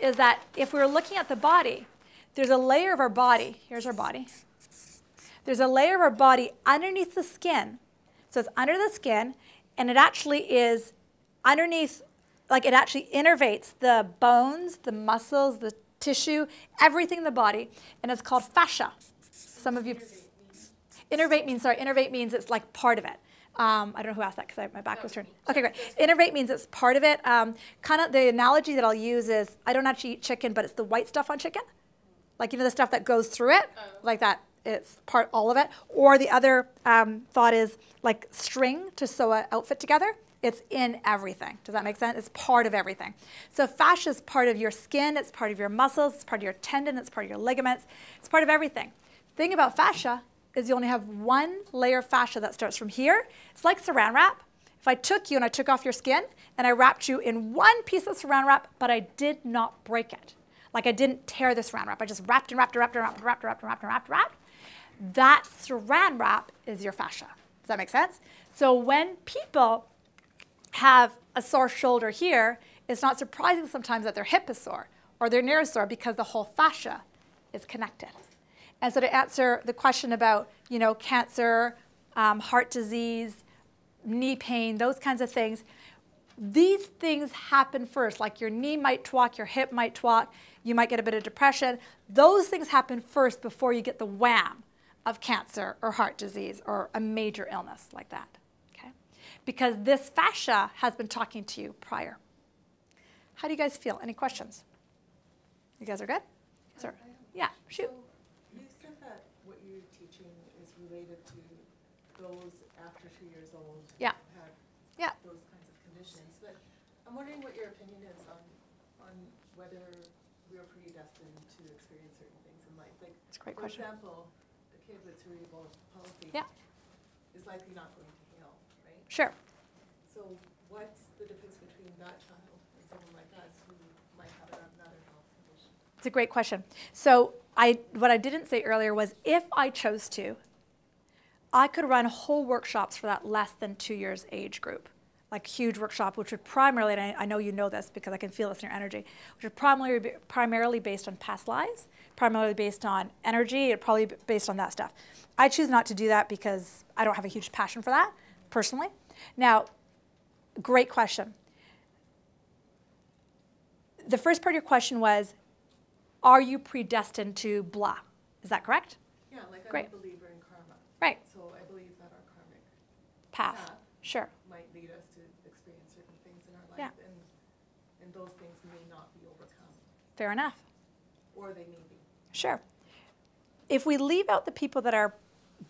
is that if we're looking at the body, there's a layer of our body. Here's our body. There's a layer of our body underneath the skin. So it's under the skin, and it actually is underneath, like it actually innervates the bones, the muscles, the tissue, everything in the body, and it's called fascia. Some of you, innervate means it's like part of it. I don't know who asked that because my back was turned. Okay, great. Innervate means it's part of it. Kind of the analogy that I'll use is I don't actually eat chicken, but it's the white stuff on chicken. Like, you know, the stuff that goes through it, like that. It's part, all of it. Or the other thought is like string to sew an outfit together. It's in everything. Does that make sense? It's part of everything. So fascia is part of your skin. It's part of your muscles. It's part of your tendon. It's part of your ligaments. It's part of everything. The thing about fascia is you only have one layer of fascia that starts from here. It's like saran wrap. If I took you and I took off your skin and I wrapped you in one piece of saran wrap, but I did not break it. Like I didn't tear the saran wrap. I just wrapped and wrapped and wrapped and wrapped and wrapped and wrapped and wrapped and wrapped and wrapped. That saran wrap is your fascia. Does that make sense? So when people have a sore shoulder here, it's not surprising sometimes that their hip is sore or their knee is sore because the whole fascia is connected. And so to answer the question about, you know, cancer, heart disease, knee pain, those kinds of things, these things happen first. Like your knee might twalk, your hip might twalk, you might get a bit of depression. Those things happen first before you get the wham of cancer or heart disease or a major illness like that, okay? Because this fascia has been talking to you prior. How do you guys feel? Any questions? You guys are good? Sir? Yeah, shoot. So you said that what you're teaching is related to those after 2 years old who Yeah. have Yeah. those kinds of conditions. But I'm wondering what your opinion is on whether we are predestined to experience certain things in life. Like, That's a great for question. example, the kid with cerebral palsy Yeah. is likely not going to heal, right? Sure. So what's the difference between that child and someone like us who might have another health condition? It's a great question. So what I didn't say earlier was if I chose to, I could run whole workshops for that less than 2 years age group, like huge workshop, which would primarily, and I know you know this because I can feel this in your energy, which would primarily based on past lives, primarily based on energy, and probably based on that stuff. I choose not to do that because I don't have a huge passion for that, personally. Now, great question. The first part of your question was, are you predestined to blah? Is that correct? Yeah, like Great. I'm a believer in karma. Right. So I believe that our karmic Path. Sure. might lead us to experience certain things in our life, Yeah. and those things may not be overcome, Fair enough. or they may be. Sure. If we leave out the people that are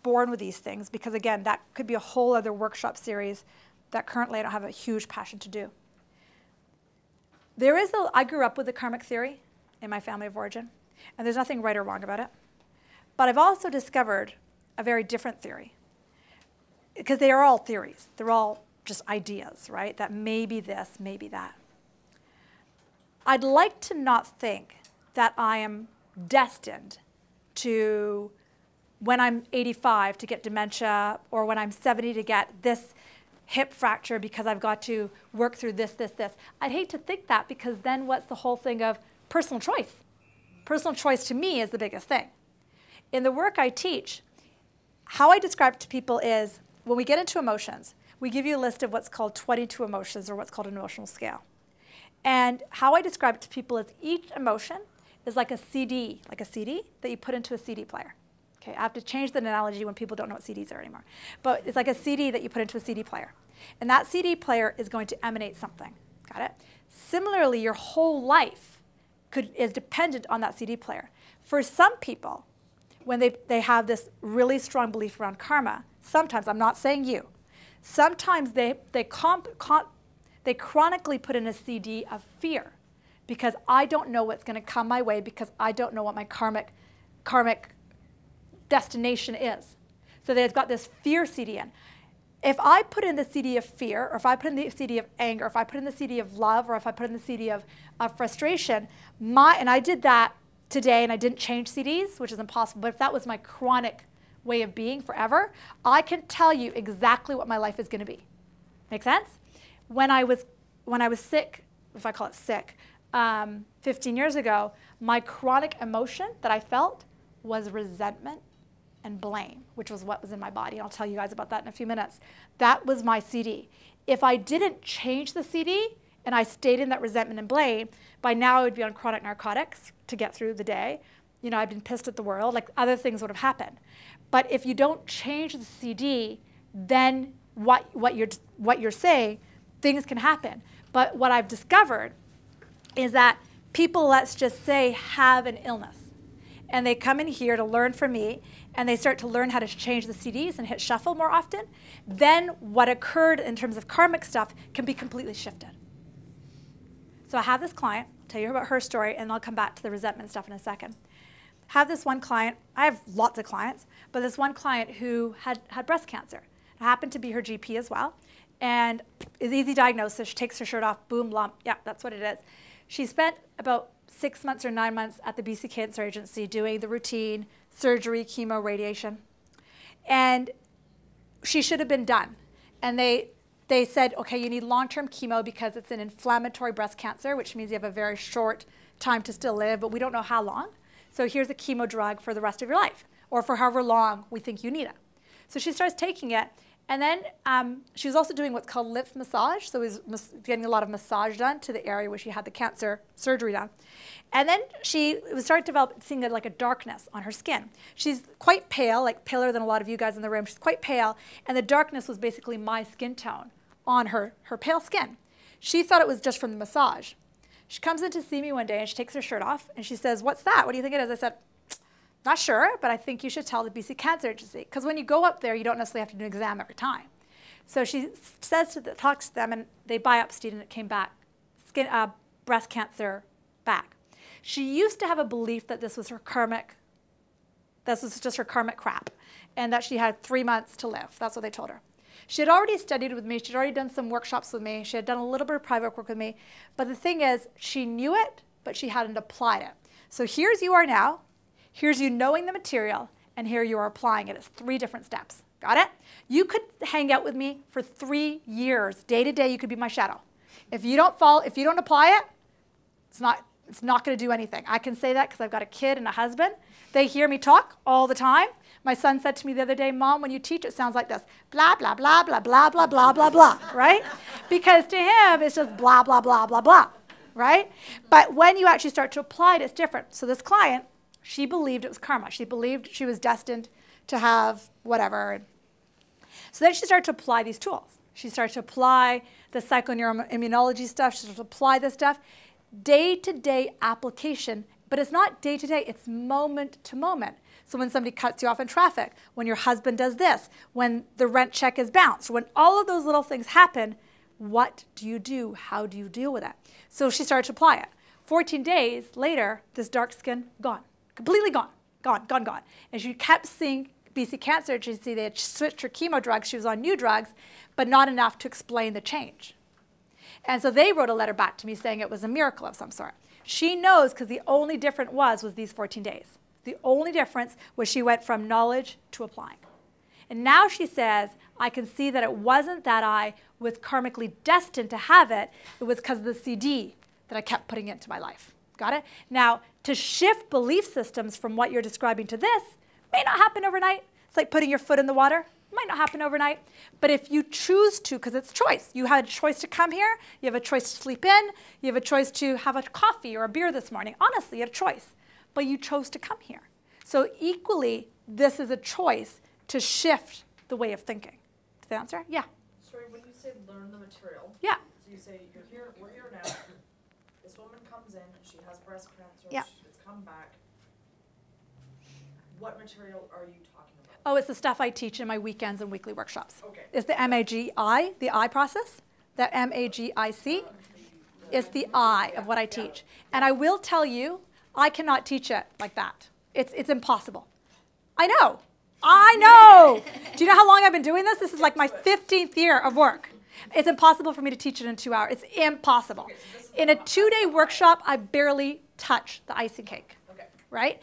born with these things, because again, that could be a whole other workshop series that currently I don't have a huge passion to do. I grew up with the karmic theory in my family of origin, and there's nothing right or wrong about it. But I've also discovered a very different theory, because they are all theories. They're all just ideas, right? That maybe this, maybe that. I'd like to not think that I am destined to, when I'm 85, to get dementia, or when I'm 70 to get this hip fracture because I've got to work through this, this, this. I'd hate to think that, because then what's the whole thing of personal choice? Personal choice to me is the biggest thing. In the work I teach, how I describe it to people is, when we get into emotions, we give you a list of what's called 22 emotions, or what's called an emotional scale. And how I describe it to people is each emotion is like a CD that you put into a CD player. Okay, I have to change the analogy when people don't know what CDs are anymore. But it's like a CD that you put into a CD player. And that CD player is going to emanate something. Got it? Similarly, your whole life is dependent on that CD player. For some people, when they have this really strong belief around karma, sometimes, I'm not saying you, sometimes they chronically put in a CD of fear, because I don't know what's going to come my way, because I don't know what my karmic destination is. So they've got this fear CD in. If I put in the CD of fear, or if I put in the CD of anger, or if I put in the CD of love, or if I put in the CD of frustration, and I did that today and I didn't change CDs, which is impossible, but if that was my chronic way of being forever, I can tell you exactly what my life is going to be. Make sense? When I was sick, if I call it sick, 15 years ago, my chronic emotion that I felt was resentment and blame, which was what was in my body. I'll tell you guys about that in a few minutes. That was my CD. If I didn't change the CD and I stayed in that resentment and blame, by now I would be on chronic narcotics to get through the day. You know, I've been pissed at the world, like other things would have happened. But if you don't change the CD, then what you're saying, things can happen. But what I've discovered is that people, let's just say, have an illness. And they come in here to learn from me, and they start to learn how to change the CDs and hit shuffle more often. Then what occurred in terms of karmic stuff can be completely shifted. So I have this client, I'll tell you about her story, and I'll come back to the resentment stuff in a second. Have this one client, I have lots of clients, but this one client who had breast cancer. It happened to be her GP as well, and is easy diagnosis. She takes her shirt off, boom, lump, yeah, that's what it is. She spent about 6 months or 9 months at the BC Cancer Agency doing the routine surgery, chemo, radiation. And she should have been done. And they said, okay, you need long-term chemo because it's an inflammatory breast cancer, which means you have a very short time to still live, but we don't know how long. So here's a chemo drug for the rest of your life, or for however long we think you need it. So she starts taking it. And then she was also doing what's called lymph massage. So he was getting a lot of massage done to the area where she had the cancer surgery done. And then she started seeing like a darkness on her skin. She's quite pale, like paler than a lot of you guys in the room. She's quite pale. And the darkness was basically my skin tone on her pale skin. She thought it was just from the massage. She comes in to see me one day and she takes her shirt off and she says, what's that? What do you think it is? I said, not sure, but I think you should tell the BC Cancer Agency. Because when you go up there, you don't necessarily have to do an exam every time. So she talks to them, and they biopsied, and it came back, breast cancer back. She used to have a belief that this was just her karmic crap, and that she had 3 months to live. That's what they told her. She had already studied with me. She'd already done some workshops with me. She had done a little bit of private work with me. But the thing is, she knew it, but she hadn't applied it. So here's you are now. Here's you knowing the material, and here you are applying it. It's 3 different steps. Got it? You could hang out with me for 3 years. Day to day, you could be my shadow. If you don't apply it, it's not going to do anything. I can say that because I've got a kid and a husband. They hear me talk all the time. My son said to me the other day, Mom, when you teach, it sounds like this. Blah, blah, blah, blah, blah, blah, blah, blah, blah, right? Because to him, it's just blah, blah, blah, blah, blah, right? But when you actually start to apply it, it's different. So this client, she believed it was karma. She believed she was destined to have whatever. So then she started to apply these tools. She started to apply the psychoneuroimmunology stuff. She started to apply this stuff. Day-to-day application, but it's not day-to-day, it's moment to moment. So when somebody cuts you off in traffic, when your husband does this, when the rent check is bounced, when all of those little things happen, what do you do? How do you deal with it? So she started to apply it. 14 days later, this dark skin, gone. Completely gone. Gone, gone, gone. And she kept seeing BC Cancer Agency. They had switched her chemo drugs. She was on new drugs, but not enough to explain the change. And so they wrote a letter back to me saying it was a miracle of some sort. She knows because the only difference was these 14 days. The only difference was she went from knowledge to applying. And now she says, I can see that it wasn't that I was karmically destined to have it. It was because of the CD that I kept putting into my life. Got it? Now, to shift belief systems from what you're describing to this may not happen overnight. It's like putting your foot in the water. It might not happen overnight. But if you choose to, because it's choice. You had a choice to come here. You have a choice to sleep in. You have a choice to have a coffee or a beer this morning. Honestly, you had a choice. But you chose to come here. So equally, this is a choice to shift the way of thinking. Does that answer? Yeah. Sorry, when you say learn the material. Yeah. So you say, we're here now. This woman comes in, she has breast cancer, Yeah. It's come back. What material are you talking about? Oh, it's the stuff I teach in my weekends and weekly workshops. Okay. It's the MAGI, the I process. That MAGIC is the I of what I teach. And I will tell you, I cannot teach it like that. It's impossible. I know. I know. Do you know how long I've been doing this? This is like my 15th year of work. It's impossible for me to teach it in 2 hours. It's impossible. In a 2-day workshop, I barely touch the icing cake, right?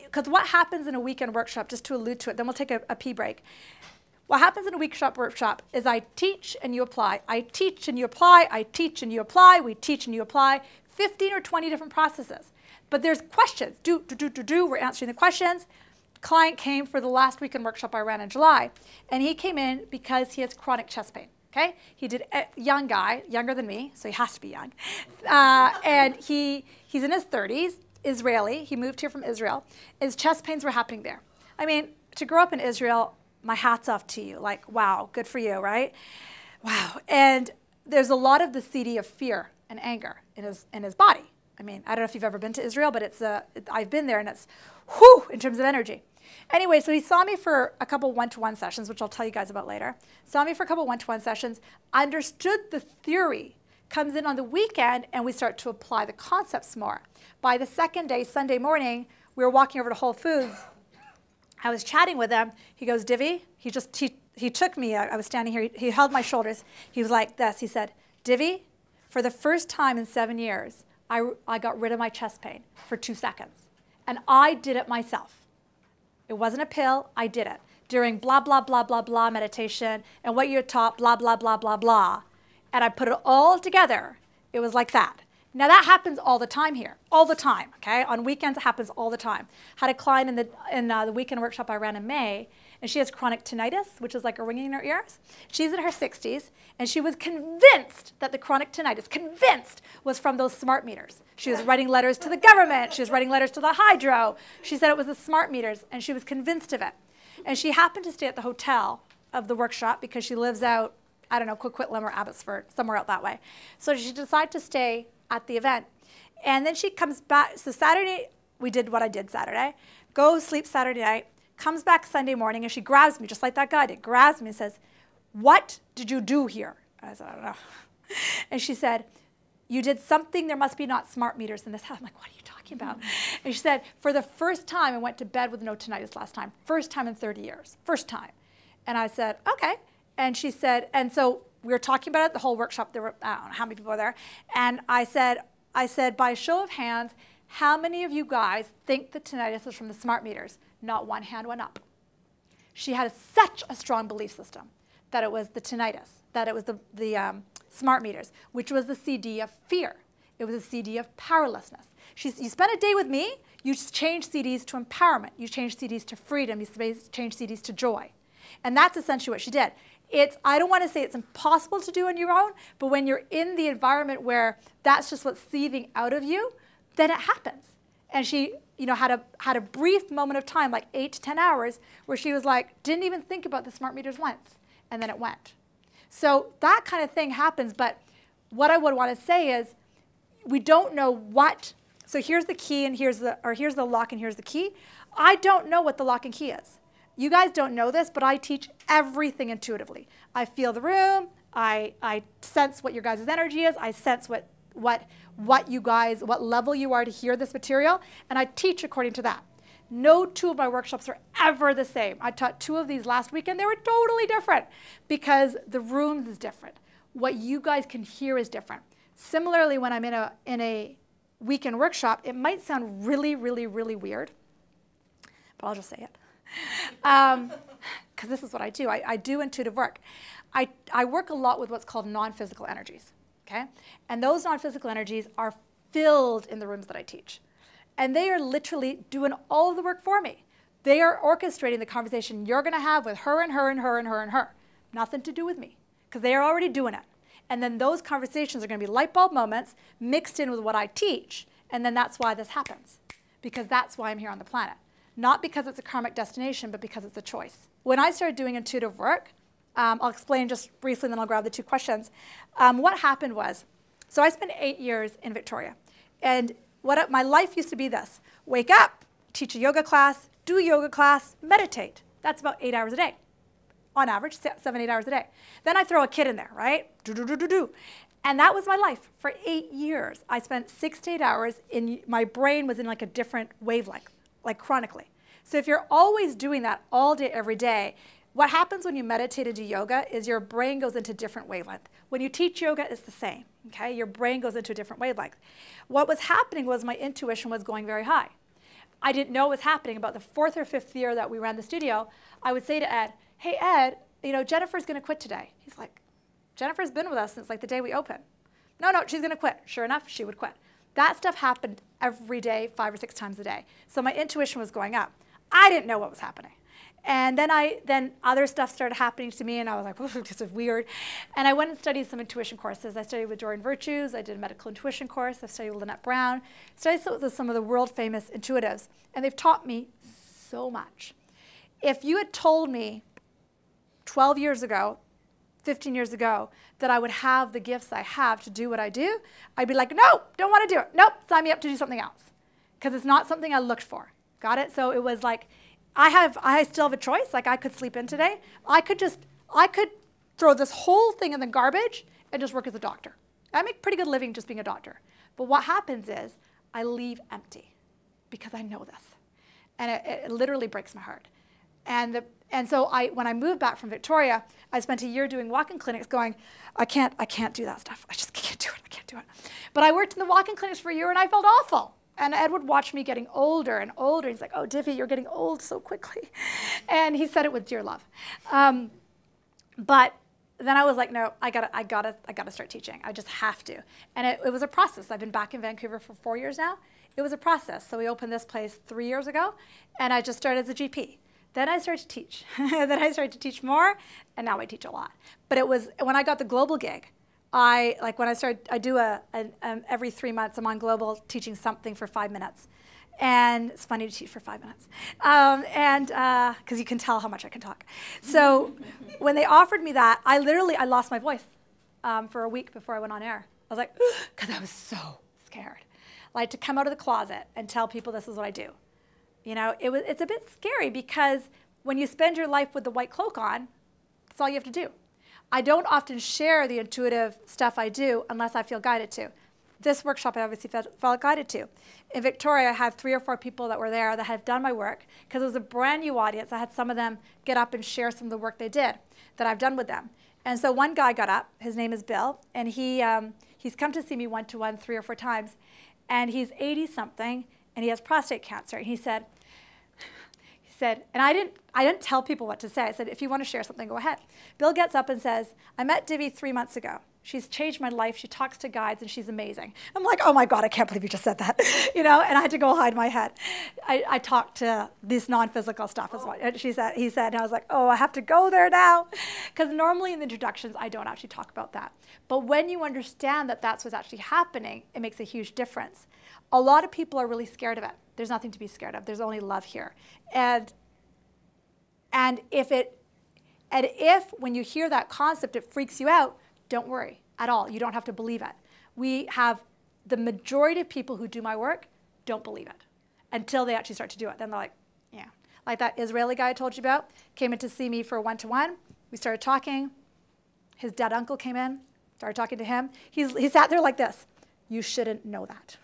Because what happens in a weekend workshop, just to allude to it, then we'll take a pee break. What happens in a workshop is I teach and you apply. I teach and you apply. I teach and you apply. We teach and you apply. 15 or 20 different processes. But there's questions. We're answering the questions. Client came for the last weekend workshop I ran in July, and he came in because he has chronic chest pain. Okay, he did a young guy, younger than me, so he has to be young, and he's in his 30s, Israeli. He moved here from Israel. His chest pains were happening there. I mean, to grow up in Israel, my hat's off to you. Like, wow, good for you, right? Wow. And there's a lot of the CD of fear and anger in his body. I mean, I don't know if you've ever been to Israel, but I've been there, and it's whew in terms of energy. Anyway, so he saw me for a couple one-to-one sessions, which I'll tell you guys about later. Saw me for a couple one-to-one sessions, understood the theory, comes in on the weekend, and we start to apply the concepts more. By the second day, Sunday morning, we were walking over to Whole Foods. I was chatting with him. He goes, Divi, he took me, I was standing here, he held my shoulders. He was like this, he said, Divi, for the first time in 7 years, I got rid of my chest pain for 2 seconds. And I did it myself. It wasn't a pill, I did it. During blah, blah, blah, blah, blah meditation, and what you're taught, blah, blah, blah, blah, blah. And I put it all together. It was like that. Now that happens all the time here, all the time, okay? On weekends, it happens all the time. Had a client in the weekend workshop I ran in May, and she has chronic tinnitus, which is like a ringing in her ears. She's in her 60s, and she was convinced that the chronic tinnitus, was from those smart meters. She was writing letters to the government. She was writing letters to the hydro. She said it was the smart meters, and she was convinced of it. And she happened to stay at the hotel of the workshop because she lives out, I don't know, Coquitlam or Abbotsford, somewhere out that way. So she decided to stay at the event. And then she comes back. So Saturday, we did what I did Saturday. Go sleep Saturday night. Comes back Sunday morning, and she grabs me, just like that guy did, grabs me and says, "What did you do here?" I said, "I don't know." And she said, "You did something. There must be not smart meters in this house." I'm like, "What are you talking about?" And she said, "For the first time, I went to bed with no tinnitus last time. First time in 30 years. First time." And I said, "Okay." And she said, and so we were talking about it, the whole workshop. There were, I don't know how many people were there. And I said, by a show of hands, how many of you guys think the tinnitus is from the smart meters? Not one hand went up. She had such a strong belief system that it was the tinnitus, that it was the smart meters, which was the CD of fear. It was a CD of powerlessness. You spent a day with me, you change CDs to empowerment, you change CDs to freedom, you change CDs to joy. And that's essentially what she did. I don't want to say it's impossible to do on your own, but when you're in the environment where that's just what's seething out of you, then it happens. And she, had a brief moment of time, like 8 to 10 hours, where she was like, didn't even think about the smart meters once, and then it went. So that kind of thing happens, but what I would want to say is, we don't know what, so here's the key, and here's the lock, and here's the key. I don't know what the lock and key is. You guys don't know this, but I teach everything intuitively. I feel the room, I sense what your guys' energy is, I sense what level you are to hear this material, and I teach according to that. No two of my workshops are ever the same. I taught 2 of these last weekend. They were totally different because the rooms is different. What you guys can hear is different. Similarly, when I'm in a weekend workshop, it might sound really, really, really weird, but I'll just say it. Because this is what I do. I do intuitive work. I work a lot with what's called non-physical energies. Okay? And those non-physical energies are filled in the rooms that I teach. And they are literally doing all of the work for me. They are orchestrating the conversation you're going to have with her and her and her and her and her. Nothing to do with me, because they are already doing it. And then those conversations are going to be light bulb moments mixed in with what I teach. And then that's why this happens, because that's why I'm here on the planet. Not because it's a karmic destination, but because it's a choice. When I started doing intuitive work, I'll explain just briefly, and then I'll grab the 2 questions. What happened was, so I spent 8 years in Victoria. And my life used to be this: wake up, teach a yoga class, do a yoga class, meditate. That's about 8 hours a day. On average, 7, 8 hours a day. Then I throw a kid in there, right? Do. And that was my life for 8 years. I spent 6 to 8 hours, my brain was in like a different wavelength, like chronically. So if you're always doing that all day, every day, what happens when you meditate and do yoga is your brain goes into different wavelength. When you teach yoga, it's the same, okay? Your brain goes into a different wavelength. What was happening was my intuition was going very high. I didn't know what was happening. About the 4th or 5th year that we ran the studio, I would say to Ed, "Hey, Ed, Jennifer's going to quit today." He's like, "Jennifer's been with us since like the day we opened." No, she's going to quit. Sure enough, she would quit. That stuff happened every day, 5 or 6 times a day. So my intuition was going up. I didn't know what was happening. And then other stuff started happening to me, and I was like, this is weird. And I went and studied some intuition courses. I studied with Doreen Virtues. I did a medical intuition course. I studied with Lynette Brown. Studied with some of the world-famous intuitives. And they've taught me so much. If you had told me 12 years ago, 15 years ago, that I would have the gifts I have to do what I do, I'd be like, no, don't want to do it. Nope, sign me up to do something else. Because it's not something I looked for. Got it? So it was like, I still have a choice. Like, I could sleep in today. I could throw this whole thing in the garbage and just work as a doctor. I make pretty good living just being a doctor. But what happens is I leave empty because I know this. And it literally breaks my heart. And so when I moved back from Victoria, I spent a year doing walk-in clinics going, I can't do that stuff. I just can't do it. I can't do it. But I worked in the walk-in clinics for a year, and I felt awful. And Ed would watch me getting older and older. He's like, "Oh, Divi, you're getting old so quickly." And he said it with dear love. But then I was like, no, I gotta start teaching. I just have to. And it was a process. I've been back in Vancouver for 4 years now. It was a process. So we opened this place 3 years ago, and I just started as a GP. Then I started to teach. Then I started to teach more, and now I teach a lot. But it was when I got the global gig. I do every 3 months, I'm on global teaching something for 5 minutes. And it's funny to teach for 5 minutes. Because you can tell how much I can talk. So when they offered me that, I lost my voice for a week before I went on air. I was like, because I was so scared. Like to come out of the closet and tell people this is what I do. You know, it's a bit scary because when you spend your life with the white cloak on, that's all you have to do. I don't often share the intuitive stuff I do unless I feel guided to. This workshop I obviously felt guided to. In Victoria, I had 3 or 4 people that were there that had done my work because it was a brand new audience. I had some of them get up and share some of the work they did that I've done with them. And so one guy got up, his name is Bill, and he's come to see me one-to-one 3 or 4 times, and he's 80-something, and he has prostate cancer. And he said, and I didn't tell people what to say. I said, if you want to share something, go ahead. Bill gets up and says, I met Divi 3 months ago. She's changed my life. She talks to guides, and she's amazing. I'm like, oh my God, I can't believe you just said that, you know. And I had to go hide my head. I talked to this non-physical stuff as well. And he said, and I was like, oh, I have to go there now, because normally in the introductions I don't actually talk about that. But when you understand that that's what's actually happening, it makes a huge difference. A lot of people are really scared of it. There's nothing to be scared of. There's only love here. And if when you hear that concept, it freaks you out, don't worry at all. You don't have to believe it. We have the majority of people who do my work don't believe it until they actually start to do it. Then they're like, yeah. Like that Israeli guy I told you about came in to see me for a one-to-one. We started talking. His dead uncle came in, started talking to him. He sat there like this. You shouldn't know that.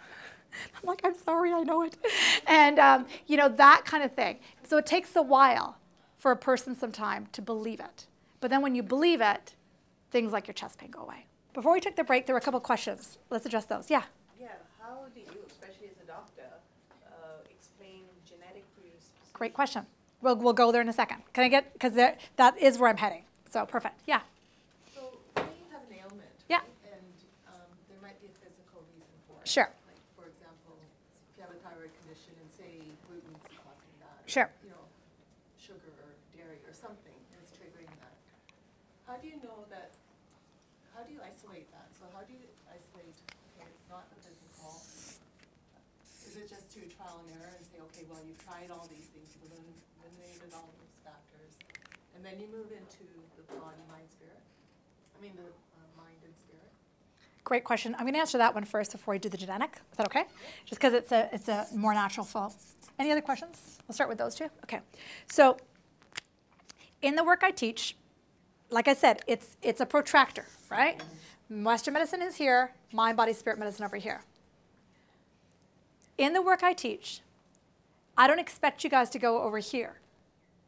I'm like, I'm sorry, I know it. And, you know, that kind of thing. So it takes a while for a person sometime to believe it. But then when you believe it, things like your chest pain go away. Before we took the break, there were a couple questions. Let's address those. Yeah? Yeah, how do you, especially as a doctor, explain genetic predisposition? Great question. We'll go there in a second. Can I get, because that is where I'm heading. So perfect. Yeah? So when you have an ailment, yeah. Right? And there might be a physical reason for it. Sure. Like, for example, if you have a thyroid condition and say gluten's causing that. Sure. You know, sugar or dairy or something is triggering that. How do you know that? How do you isolate that? So how do you isolate, okay, it's not the physical. Is it just through trial and error and say, okay, well, you've tried all these things, you've eliminated all those factors, and then you move into the body, mind, spirit? I mean, the mind and spirit. Great question. I'm going to answer that one first before we do the genetic. Is that okay? Just because it's a more natural flow. Any other questions? We'll start with those two. Okay. So in the work I teach, like I said, it's a protractor, right? Western medicine is here, mind, body, spirit medicine over here. In the work I teach, I don't expect you guys to go over here,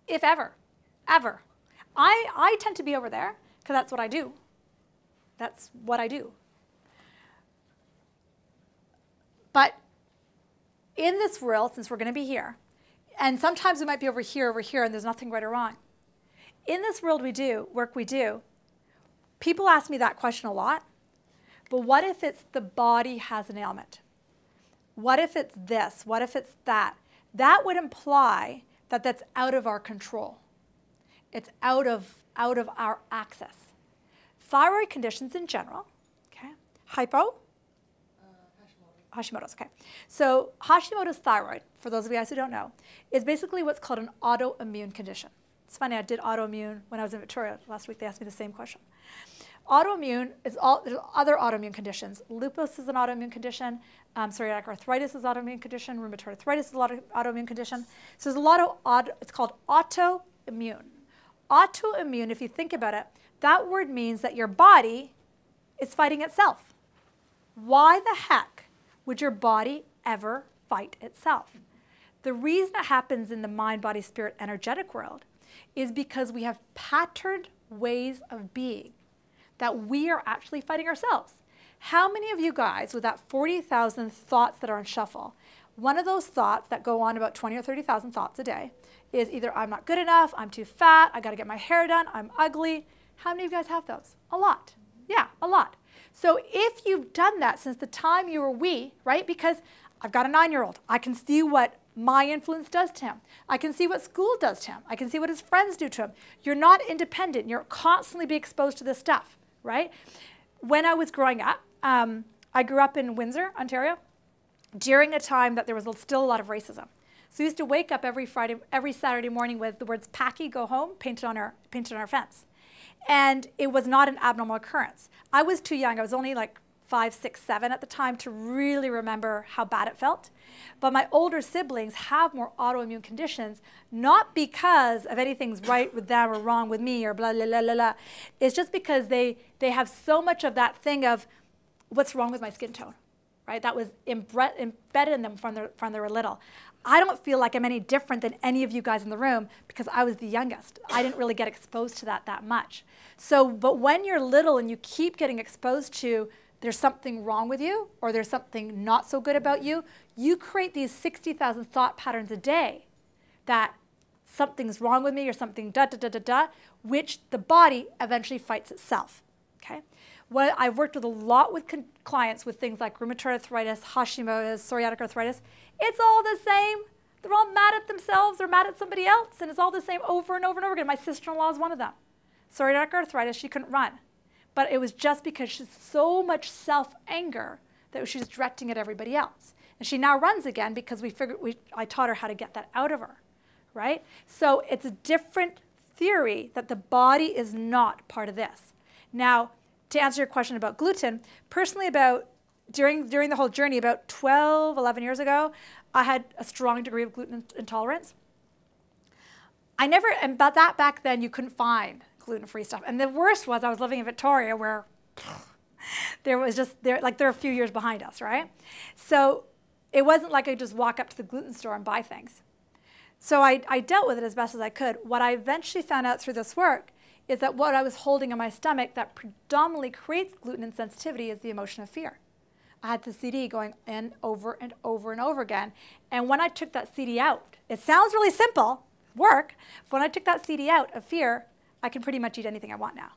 if ever, ever. I tend to be over there because that's what I do. That's what I do. But in this world, since we're going to be here, and sometimes we might be over here, and there's nothing right or wrong. In this world work we do, people ask me that question a lot, but what if it's the body has an ailment? What if it's this? What if it's that? That would imply that that's out of our control. It's out of our access. Thyroid conditions in general, okay? Hashimoto's, okay. So Hashimoto's thyroid, for those of you guys who don't know, is basically what's called an autoimmune condition. It's funny, I did autoimmune when I was in Victoria last week. They asked me the same question. Autoimmune is there's other autoimmune conditions. Lupus is an autoimmune condition. Psoriatic arthritis is an autoimmune condition. Rheumatoid arthritis is an autoimmune condition. So there's a lot of it's called autoimmune. Autoimmune, if you think about it, that word means that your body is fighting itself. Why the heck would your body ever fight itself? The reason it happens in the mind, body, spirit, energetic world is because we have patterned ways of being that we are actually fighting ourselves. How many of you guys, with that 40,000 thoughts that are on shuffle, one of those thoughts that go on about 20 or 30,000 thoughts a day is either I'm not good enough, I'm too fat, I gotta get my hair done, I'm ugly. How many of you guys have those? A lot. Yeah, a lot. So if you've done that since the time you were wee, right? Because I've got a 9-year-old. I can see what my influence does to him. I can see what school does to him. I can see what his friends do to him. You're not independent. You're constantly being exposed to this stuff, right? When I was growing up, I grew up in Windsor, Ontario, during a time that there was still a lot of racism. So we used to wake up every Saturday morning with the words "Packy, go home" painted on our fence. And it was not an abnormal occurrence. I was too young. I was only like 5, 6, 7 at the time to really remember how bad it felt. But my older siblings have more autoimmune conditions, not because of anything's right with them or wrong with me or blah, blah, blah, blah, blah. It's just because they have so much of that thing of what's wrong with my skin tone, right? That was embedded in them from they were little. I don't feel like I'm any different than any of you guys in the room because I was the youngest. I didn't really get exposed to that much. So, but when you're little and you keep getting exposed to there's something wrong with you or there's something not so good about you, you create these 60,000 thought patterns a day that something's wrong with me or something which the body eventually fights itself, okay? Well, I've worked with a lot with clients with things like rheumatoid arthritis, Hashimoto's, psoriatic arthritis. It's all the same. They're all mad at themselves, they're mad at somebody else, and it's all the same over and over and over again. My sister-in-law is one of them. Psoriatic arthritis, she couldn't run. But it was just because she's so much self-anger that she's directing at everybody else. And she now runs again because I taught her how to get that out of her, right? So it's a different theory that the body is not part of this. Now, to answer your question about gluten, personally during the whole journey, about 12, 11 years ago, I had a strong degree of gluten intolerance. And back then you couldn't find gluten-free stuff. And the worst was I was living in Victoria where they're a few years behind us, right? So it wasn't like I could just walk up to the gluten store and buy things. So I dealt with it as best as I could. What I eventually found out through this work is that what I was holding in my stomach that predominantly creates gluten insensitivity is the emotion of fear. I had the CD going in over and over and over again. And when I took that CD out, it sounds really simple, work, but when I took that CD out of fear, I can pretty much eat anything I want now.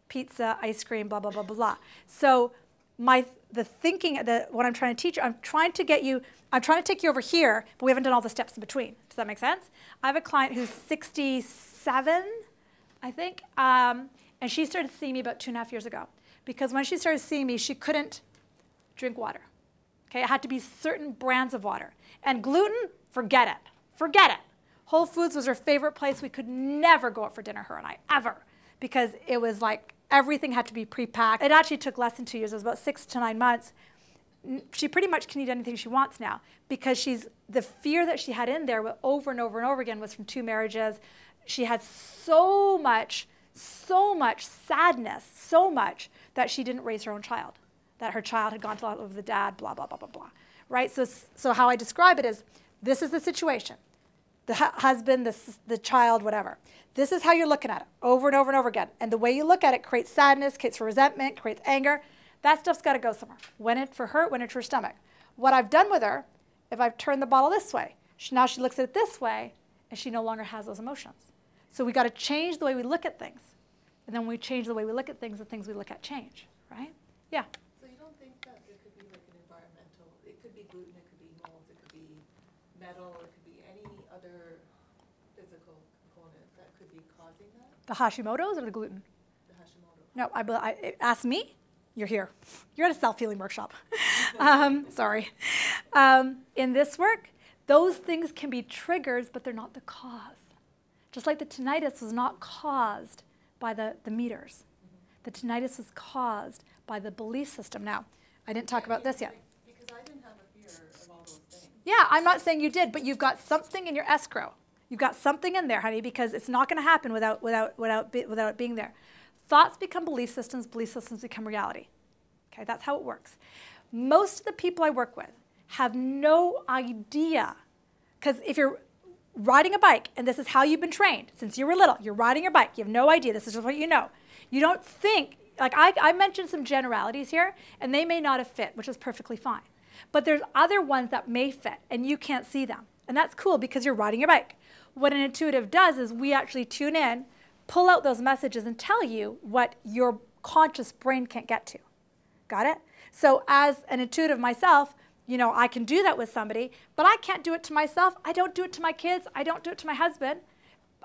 Pizza, ice cream, blah, blah, blah, blah, blah. So the thinking, what I'm trying to teach you, I'm trying to take you over here, but we haven't done all the steps in between. Does that make sense? I have a client who's 67, I think, and she started seeing me about 2.5 years ago. Because when she started seeing me, she couldn't drink water. Okay, it had to be certain brands of water. And gluten, forget it. Forget it. Whole Foods was her favorite place. We could never go out for dinner, her and I, ever. Because it was like everything had to be pre-packed. It actually took less than 2 years. It was about 6 to 9 months. She pretty much can eat anything she wants now because the fear that she had in there over and over and over again was from 2 marriages. She had so much sadness, so much that she didn't raise her own child, that her child had gone to live with the dad, blah, blah, blah, blah, blah, right? So how I describe it is, this is the situation. The husband, the child, whatever. This is how you're looking at it over and over and over again. And the way you look at it creates sadness, creates resentment, creates anger. That stuff's got to go somewhere. Went it for her, went into her stomach. What I've done with her, if I've turned the bottle this way, now she looks at it this way, and she no longer has those emotions. So we got to change the way we look at things. And then when we change the way we look at things, the things we look at change, right? Yeah. So you don't think that it could be like an environmental, it could be gluten, it could be mold, it could be metal, it could be any other physical component that could be causing that? The Hashimoto's or the gluten? The Hashimoto. No, ask me. You're here. You're at a self-healing workshop. Sorry. In this work, those things can be triggers, but they're not the cause. Just like the tinnitus was not caused by the meters. The tinnitus was caused by the belief system. Now, I didn't talk about this yet. Because I didn't have a fear of all those things. Yeah, I'm not saying you did, but you've got something in your escrow. You've got something in there, honey, because it's not going to happen without it being there. Thoughts become belief systems become reality. Okay, that's how it works. Most of the people I work with have no idea, because if you're riding a bike, and this is how you've been trained since you were little, you're riding your bike, you have no idea, this is just what you know. You don't think, like I mentioned some generalities here, and they may not have fit, which is perfectly fine. But there's other ones that may fit, and you can't see them. And that's cool because you're riding your bike. What an intuitive does is we actually tune in, pull out those messages, and tell you what your conscious brain can't get to. Got it? So as an intuitive myself, you know, I can do that with somebody, but I can't do it to myself. I don't do it to my kids. I don't do it to my husband.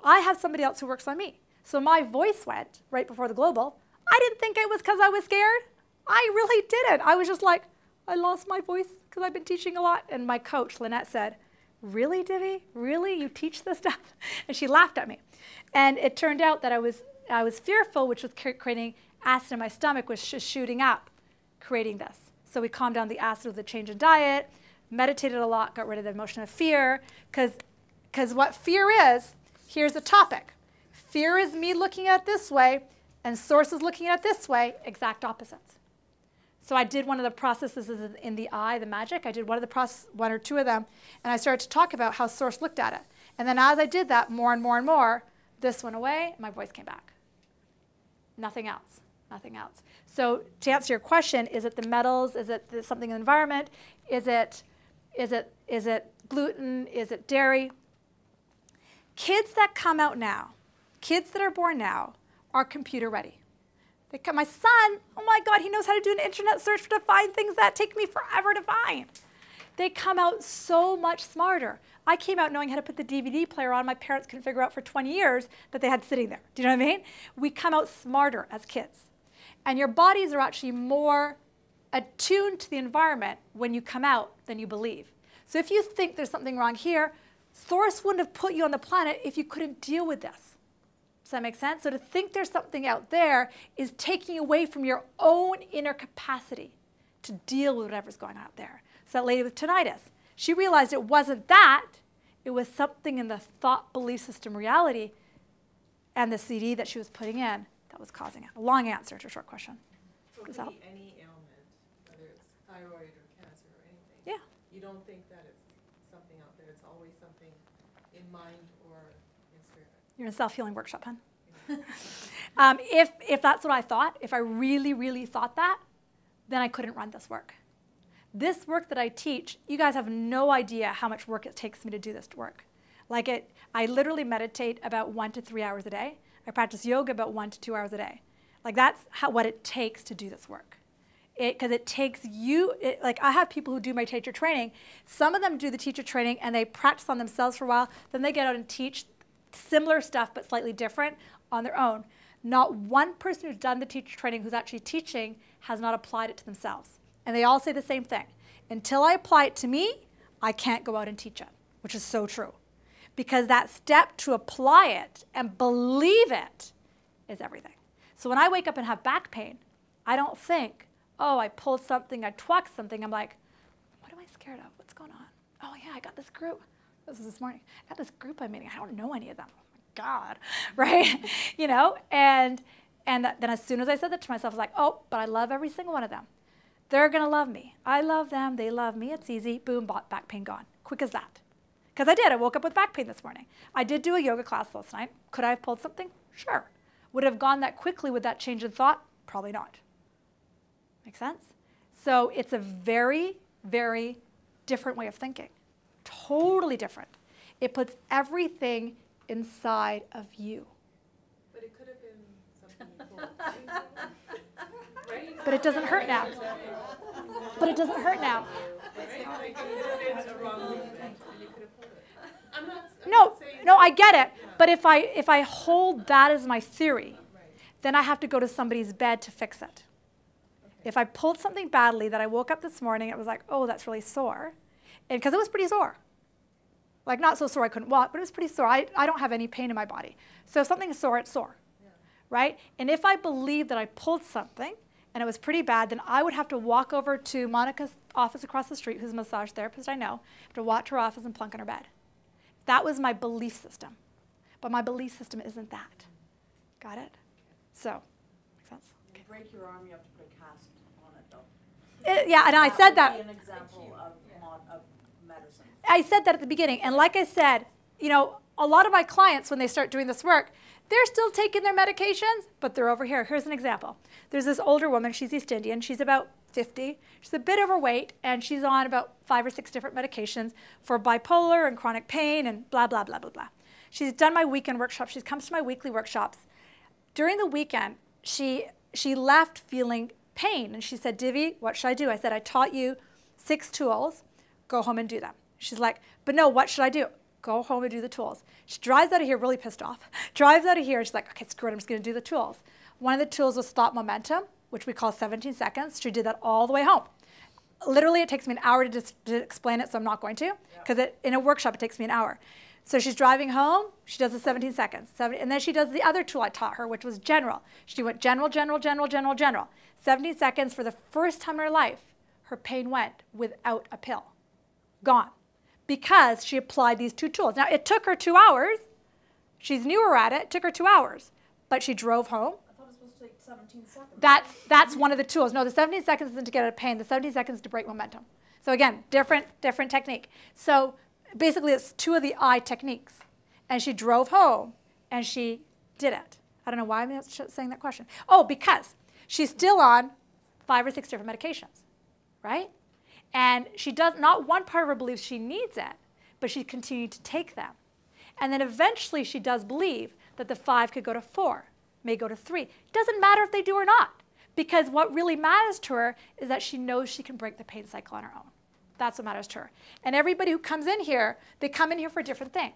I have somebody else who works on me. So my voice went right before the global. I didn't think it was because I was scared. I really didn't. I was just like, I lost my voice because I've been teaching a lot. And my coach, Lynette, said, really, Divi? Really? You teach this stuff? And she laughed at me. And it turned out that I was fearful, which was creating acid in my stomach, which was shooting up. creating this. So we calmed down the acid with the change in diet, meditated a lot, got rid of the emotion of fear, because what fear is, here's the topic. Fear is me looking at it this way, and source is looking at it this way, exact opposites. So I did one of the processes in the eye, the magic. I did one or two of them, and I started to talk about how source looked at it. And then as I did that more and more and more, this went away, and my voice came back. Nothing else, nothing else. So to answer your question, is it the metals? Is it something in the environment? Is it gluten? Is it dairy? Kids that come out now, kids that are born now, are computer ready. My son, oh my God, he knows how to do an internet search to find things that take me forever to find. They come out so much smarter. I came out knowing how to put the DVD player on. My parents couldn't figure out for 20 years that they had sitting there. Do you know what I mean? We come out smarter as kids. And your bodies are actually more attuned to the environment when you come out than you believe. So if you think there's something wrong here, Source wouldn't have put you on the planet if you couldn't deal with this. Does that make sense? So to think there's something out there is taking away from your own inner capacity to deal with whatever's going on out there. So that lady with tinnitus, she realized it wasn't that, it was something in the thought, belief system, reality, and the CD that she was putting in that was causing it. A long answer to a short question. So it could be any ailment, whether it's thyroid or cancer or anything. Yeah. You don't think that it's something out there. It's always something in mind or in spirit. You're in a self-healing workshop, hun. If that's what I thought, if I really, really thought that, then I couldn't run this work. This work that I teach, you guys have no idea how much work it takes me to do this work. I literally meditate about 1 to 3 hours a day. I practice yoga about 1 to 2 hours a day. That's what it takes to do this work. Because it takes you, I have people who do my teacher training. Some of them do the teacher training and they practice on themselves for a while. Then they get out and teach similar stuff but slightly different on their own. Not one person who's done the teacher training who's actually teaching has not applied it to themselves. And they all say the same thing. Until I apply it to me, I can't go out and teach it, which is so true. Because that step to apply it and believe it is everything. So when I wake up and have back pain, I don't think, oh, I pulled something, I twacked something. I'm like, what am I scared of? What's going on? Oh, yeah, I got this group. This was this morning. I got this group I'm meeting. I don't know any of them. Oh, my God, right? And then as soon as I said that to myself, I was like, oh, but I love every single one of them. They're going to love me. I love them. They love me. It's easy. Boom, back pain gone. Quick as that. Because I did. I woke up with back pain this morning. I did do a yoga class last night. Could I have pulled something? Sure. Would it have gone that quickly with that change in thought? Probably not. Make sense? So it's a very, very different way of thinking. Totally different. It puts everything inside of you. But it could have been something cool. Right? But it doesn't hurt now. But it doesn't hurt now. No, I get it. But if I hold that as my theory, then I have to go to somebody's bed to fix it. If I pulled something badly that I woke up this morning, it was like, oh, that's really sore. And because it was pretty sore. Not so sore I couldn't walk, but it was pretty sore. I don't have any pain in my body. So if something's sore, it's sore. Yeah. Right? And if I believe that I pulled something and it was pretty bad, then I would have to walk over to Monica's office across the street, who's a massage therapist I know, have to walk to her office and plunk in her bed. That was my belief system. But my belief system isn't that. Got it? So, makes sense? When you break your arm, you have to put a cast on it, though. Yeah, and I said that. Would be an example of medicine. I said that at the beginning. And like I said, a lot of my clients, when they start doing this work, they're still taking their medications, but they're over here. Here's an example. There's this older woman. She's East Indian. She's about 50. She's a bit overweight, and she's on about 5 or 6 different medications for bipolar and chronic pain and blah, blah, blah, blah, blah. She's done my weekend workshops. She comes to my weekly workshops. During the weekend, she left feeling pain, and she said, Divi, what should I do? I said, I taught you 6 tools. Go home and do them. She's like, but no, what should I do? Go home and do the tools. She drives out of here really pissed off. Drives out of here, and she's like, okay, screw it, I'm just going to do the tools. One of the tools was stop momentum, which we call 17 seconds. She did that all the way home. Literally, it takes me an hour to explain it, so I'm not going to, because in a workshop, it takes me an hour. So she's driving home, she does the 17 seconds. And then she does the other tool I taught her, which was general. She went general, general, general, general, general. 17 seconds for the first time in her life, her pain went without a pill. Gone. Because she applied these two tools. Now, it took her 2 hours. She's newer at it. It took her 2 hours. But she drove home. I thought it was supposed to take 17 seconds. That's one of the tools. No, the 17 seconds isn't to get out of pain. The 17 seconds is to break momentum. So again, different technique. So basically, it's two of the I techniques. And she drove home, and she did it. I don't know why I'm saying that question. Oh, because she's still on 5 or 6 different medications, right? And she does, not one part of her believes she needs it, but she continued to take them. And then eventually she does believe that the 5 could go to 4, may go to 3. It doesn't matter if they do or not, because what really matters to her is that she knows she can break the pain cycle on her own. That's what matters to her. And everybody who comes in here, they come in here for different things.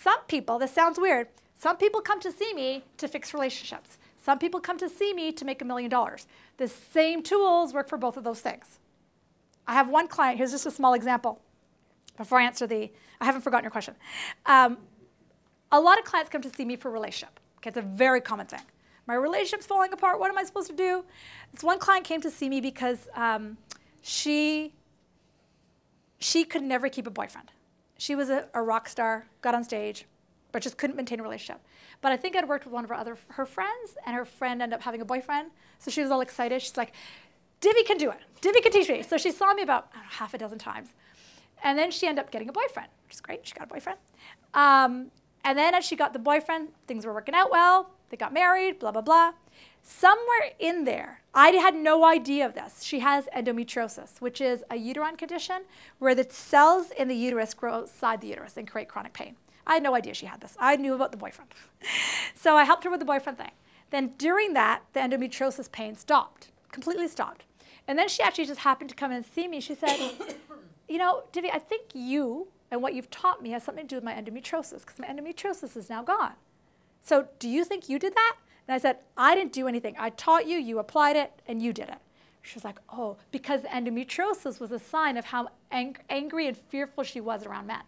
Some people, this sounds weird, some people come to see me to fix relationships. Some people come to see me to make $1 million. The same tools work for both of those things. I have one client, here's just a small example before I answer I haven't forgotten your question. A lot of clients come to see me for relationship. Okay, it's a very common thing. My relationship's falling apart, what am I supposed to do? This one client came to see me because she could never keep a boyfriend. She was a rock star, got on stage, but just couldn't maintain a relationship. But I think I'd worked with one of her friends, and her friend ended up having a boyfriend. So she was all excited. She's like, Divi can do it. Divi can teach me. So she saw me about, I don't know, half a dozen times. And then she ended up getting a boyfriend, which is great. She got a boyfriend. And then as she got the boyfriend, things were working out well. They got married, blah, blah, blah. Somewhere in there, I had no idea of this. She has endometriosis, which is a uterine condition where the cells in the uterus grow outside the uterus and create chronic pain. I had no idea she had this. I knew about the boyfriend. So I helped her with the boyfriend thing. Then during that, the endometriosis pain stopped, completely stopped. And then she actually just happened to come in and see me. She said, you know, Divi, I think you and what you've taught me has something to do with my endometriosis, because my endometriosis is now gone. So do you think you did that? And I said, I didn't do anything. I taught you, you applied it, and you did it. She was like, oh, because endometriosis was a sign of how angry and fearful she was around men,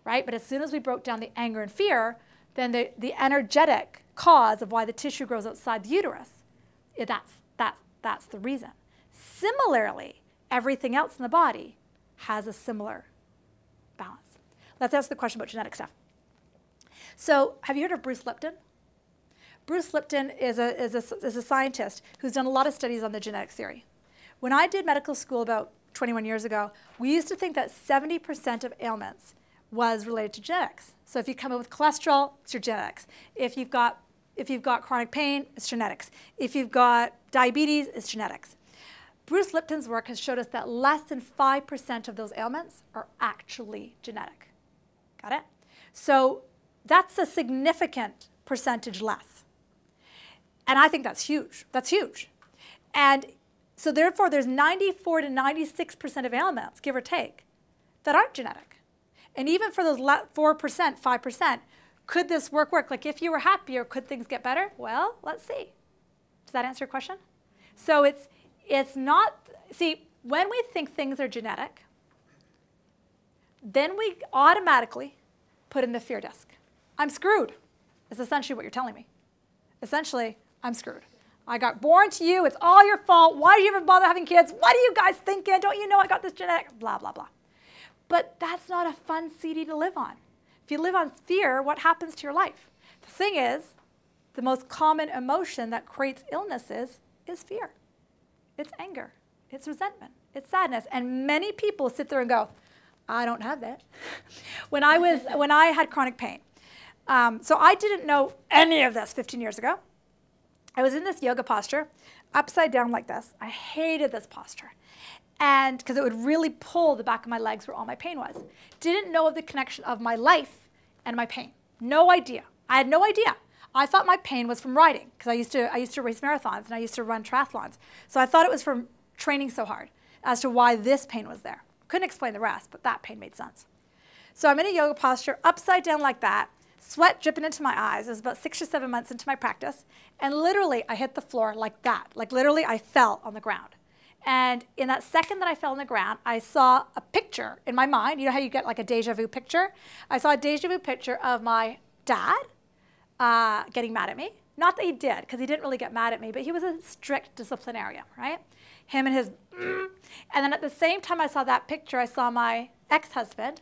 right? But as soon as we broke down the anger and fear, then the energetic cause of why the tissue grows outside the uterus, that's the reason. Similarly, everything else in the body has a similar balance. Let's ask the question about genetic stuff. So have you heard of Bruce Lipton? Bruce Lipton is a scientist who's done a lot of studies on the genetic theory. When I did medical school about 21 years ago, we used to think that 70% of ailments was related to genetics. So if you come in with cholesterol, it's your genetics. If you've got chronic pain, it's genetics. If you've got diabetes, it's genetics. Bruce Lipton's work has showed us that less than 5% of those ailments are actually genetic. Got it? So that's a significant percentage less. And I think that's huge. That's huge. And so therefore, there's 94 to 96% of ailments, give or take, that aren't genetic. And even for those 4%, 5%, could this work? Like if you were happier, could things get better? Well, let's see. Does that answer your question? So it's not, see, when we think things are genetic, then we automatically put in the fear disc. I'm screwed, is essentially what you're telling me. Essentially, I'm screwed. I got born to you, it's all your fault. Why do you even bother having kids? What are you guys thinking? Don't you know I got this genetic? Blah, blah, blah. But that's not a fun CD to live on. If you live on fear, what happens to your life? The thing is, the most common emotion that creates illnesses is fear. It's anger, it's resentment, it's sadness. And many people sit there and go, I don't have that. When I had chronic pain, so I didn't know any of this 15 years ago. I was in this yoga posture, upside down like this. I hated this posture. And because it would really pull the back of my legs where all my pain was. Didn't know of the connection of my life and my pain. No idea. I had no idea. I thought my pain was from riding, because I used to race marathons and I used to run triathlons. So I thought it was from training so hard as to why this pain was there. Couldn't explain the rest, but that pain made sense. So I'm in a yoga posture, upside down like that, sweat dripping into my eyes. It was about 6 or 7 months into my practice. And literally, I hit the floor like that. Like literally, I fell on the ground. And in that second that I fell on the ground, I saw a picture in my mind. You know how you get like a deja vu picture? I saw a deja vu picture of my dad getting mad at me. Not that he did, because he didn't really get mad at me, but he was a strict disciplinarian, right? Him and his, and then at the same time I saw that picture, I saw my ex-husband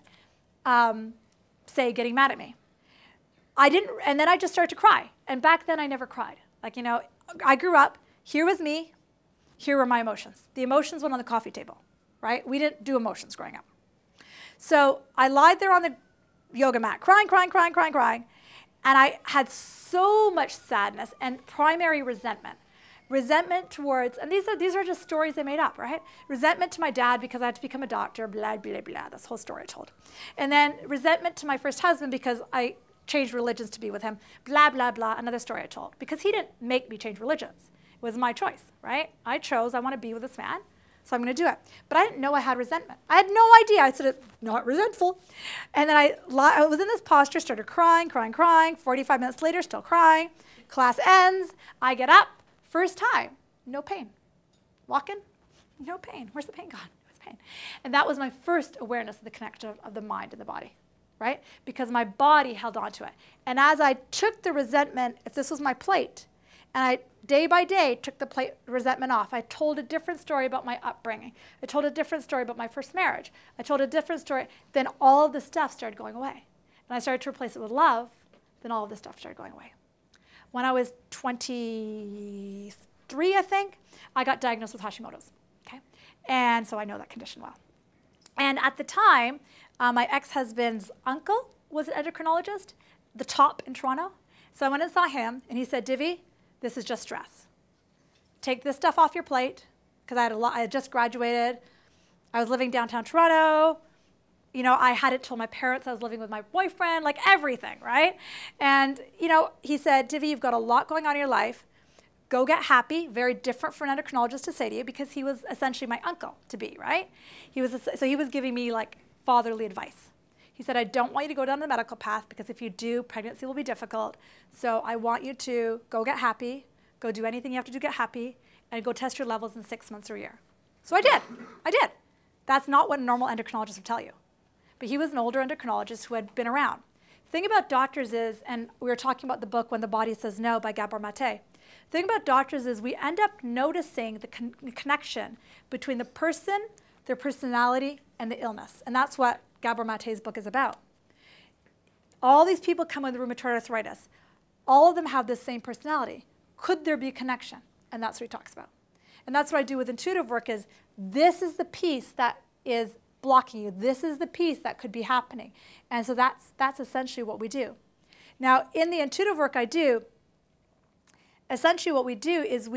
say getting mad at me. And then I just started to cry. And back then I never cried. Like, you know, I grew up, here was me, here were my emotions. The emotions went on the coffee table, right? We didn't do emotions growing up. So I lied there on the yoga mat, crying, and I had so much sadness and primary resentment. Resentment towards, and these are just stories they made up, right? Resentment to my dad because I had to become a doctor, blah, blah, blah. That's the whole story I told. And then resentment to my first husband because I changed religions to be with him, blah, blah, blah, another story I told. Because he didn't make me change religions. It was my choice, right? I chose I want to be with this man, so I'm going to do it. But I didn't know I had resentment. I had no idea. I said, not resentful. And then I was in this posture, started crying. 45 minutes later, still crying. Class ends. I get up. First time, no pain. Walking, no pain. Where's the pain gone? It's pain. And that was my first awareness of the connection of the mind and the body, right? Because my body held on to it. And as I took the resentment, if this was my plate, and I, day by day, took the resentment off. I told a different story about my upbringing. I told a different story about my first marriage. I told a different story. Then all of the stuff started going away. And I started to replace it with love. Then all of the stuff started going away. When I was 23, I think, I got diagnosed with Hashimoto's. Okay? And so I know that condition well. And at the time, my ex-husband's uncle was an endocrinologist, the top in Toronto. So I went and saw him, and he said, Divi, this is just stress. Take this stuff off your plate, because I had just graduated. I was living downtown Toronto. You know, I hadn't told my parents I was living with my boyfriend, like everything, right? And, you know, he said, Divi, you've got a lot going on in your life. Go get happy. Very different for an endocrinologist to say to you, because he was essentially my uncle to be, right? So he was giving me like fatherly advice. He said, I don't want you to go down the medical path, because if you do, pregnancy will be difficult. So I want you to go get happy, go do anything you have to do to get happy, and go test your levels in 6 months or a year. So I did. That's not what a normal endocrinologist would tell you. But he was an older endocrinologist who had been around. The thing about doctors is, and we were talking about the book When the Body Says No by Gabor Mate. The thing about doctors is we end up noticing the connection between the person, their personality, and the illness. And that's what Gabor Mate's book is about. All these people come with rheumatoid arthritis. All of them have this same personality. Could there be a connection? And that's what he talks about. And that's what I do with intuitive work is, this is the piece that is blocking you. This is the piece that could be happening. And so that's essentially what we do. Now, in the intuitive work I do, essentially what we do is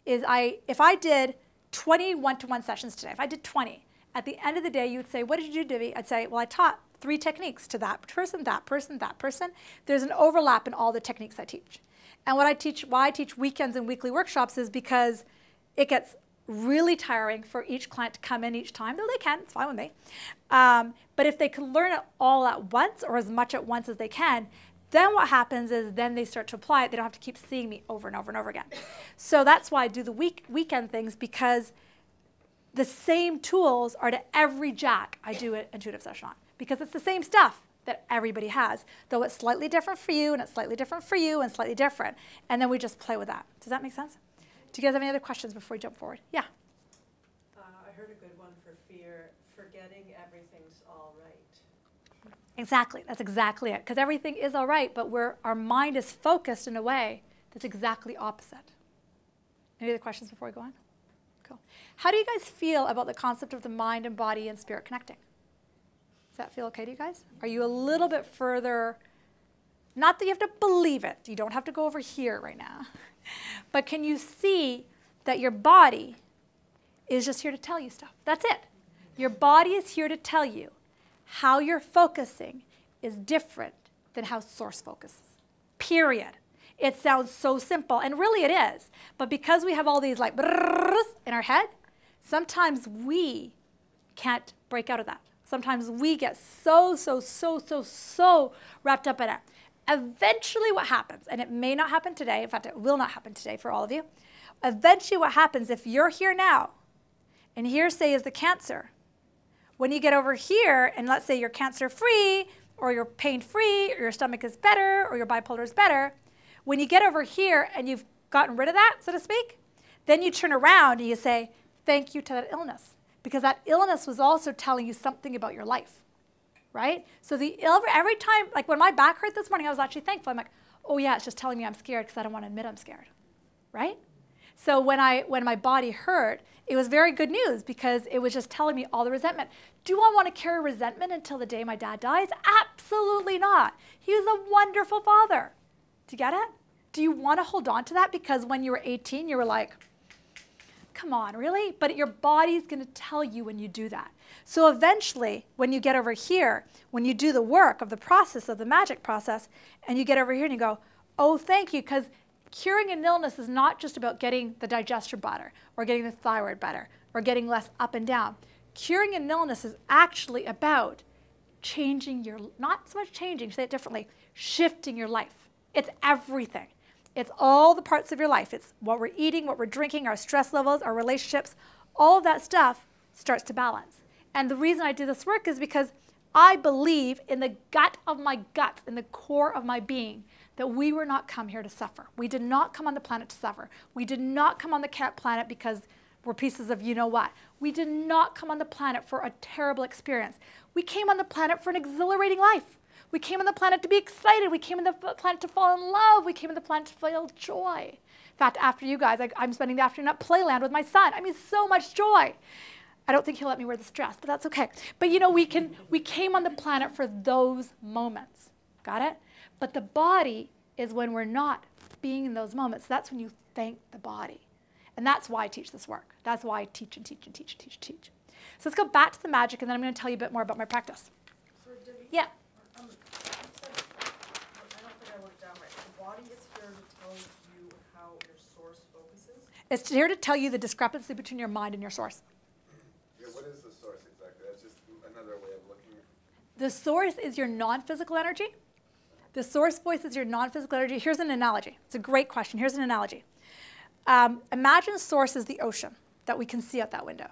if I did 20 one-to-one sessions today, if I did 20, at the end of the day, you would say, what did you do, Divi? I'd say, well, I taught 3 techniques to that person, that person, that person. There's an overlap in all the techniques I teach. And why I teach weekends and weekly workshops is because it gets really tiring for each client to come in each time. Though they can, it's fine with me. But if they can learn it all at once, or as much at once as they can, then what happens is then they start to apply it. They don't have to keep seeing me over and over and over again. So that's why I do the weekend things, because the same tools are to every jack I do an intuitive session on, because it's the same stuff that everybody has, though it's slightly different for you, and it's slightly different for you, and slightly different. And then we just play with that. Does that make sense? Do you guys have any other questions before we jump forward? Yeah? I heard a good one for fear, forgetting everything's all right. Exactly. That's exactly it. Because everything is all right, but our mind is focused in a way that's exactly opposite. Any other questions before we go on? Cool. How do you guys feel about the concept of the mind and body and spirit connecting? Does that feel okay to you guys? Are you a little bit further? Not that you have to believe it. You don't have to go over here right now. But can you see that your body is just here to tell you stuff? That's it. Your body is here to tell you how you're focusing is different than how source focuses. Period. It sounds so simple, and really it is. But because we have all these like in our head, sometimes we can't break out of that. Sometimes we get so wrapped up in it. Eventually what happens, and it may not happen today, in fact it will not happen today for all of you, eventually what happens if you're here now and here, say, is the cancer. When you get over here, and let's say you're cancer-free, or you're pain-free, or your stomach is better, or your bipolar is better, when you get over here and you've gotten rid of that, so to speak, then you turn around and you say, thank you to that illness. Because that illness was also telling you something about your life, right? So every time, like when my back hurt this morning, I was actually thankful. I'm like, oh yeah, it's just telling me I'm scared because I don't want to admit I'm scared, right? So when my body hurt, it was very good news because it was just telling me all the resentment. Do I want to carry resentment until the day my dad dies? Absolutely not. He was a wonderful father. Do you get it? Do you want to hold on to that because when you were 18, you were like, come on, really? But your body's going to tell you when you do that. So eventually, when you get over here, when you do the work of the process, of the magic process, and you get over here and you go, oh, thank you, because curing an illness is not just about getting the digestion better or getting the thyroid better or getting less up and down. Curing an illness is actually about changing your, not so much changing, say it differently, shifting your life. It's everything. It's all the parts of your life. It's what we're eating, what we're drinking, our stress levels, our relationships. All of that stuff starts to balance. And the reason I do this work is because I believe in the gut of my guts, in the core of my being, that we were not come here to suffer. We did not come on the planet to suffer. We did not come on the planet because we're pieces of you-know-what. We did not come on the planet for a terrible experience. We came on the planet for an exhilarating life. We came on the planet to be excited. We came on the planet to fall in love. We came on the planet to feel joy. In fact, after you guys, I'm spending the afternoon at Playland with my son. I mean, so much joy. I don't think he'll let me wear this dress, but that's okay. But you know, we came on the planet for those moments. Got it? But the body is when we're not being in those moments. That's when you thank the body. And that's why I teach this work. That's why I teach and teach and teach and teach and teach. So let's go back to the magic, and then I'm going to tell you a bit more about my practice. So, Divi, Yeah. you said, I don't think I wrote it down right. The body is here to tell you how your source focuses. It's here to tell you the discrepancy between your mind and your source. Yeah, what is the source exactly? That's just another way of looking at it. The source is your non-physical energy. The source voice is your non-physical energy. Here's an analogy. It's a great question. Here's an analogy. Imagine source is the ocean that we can see out that window.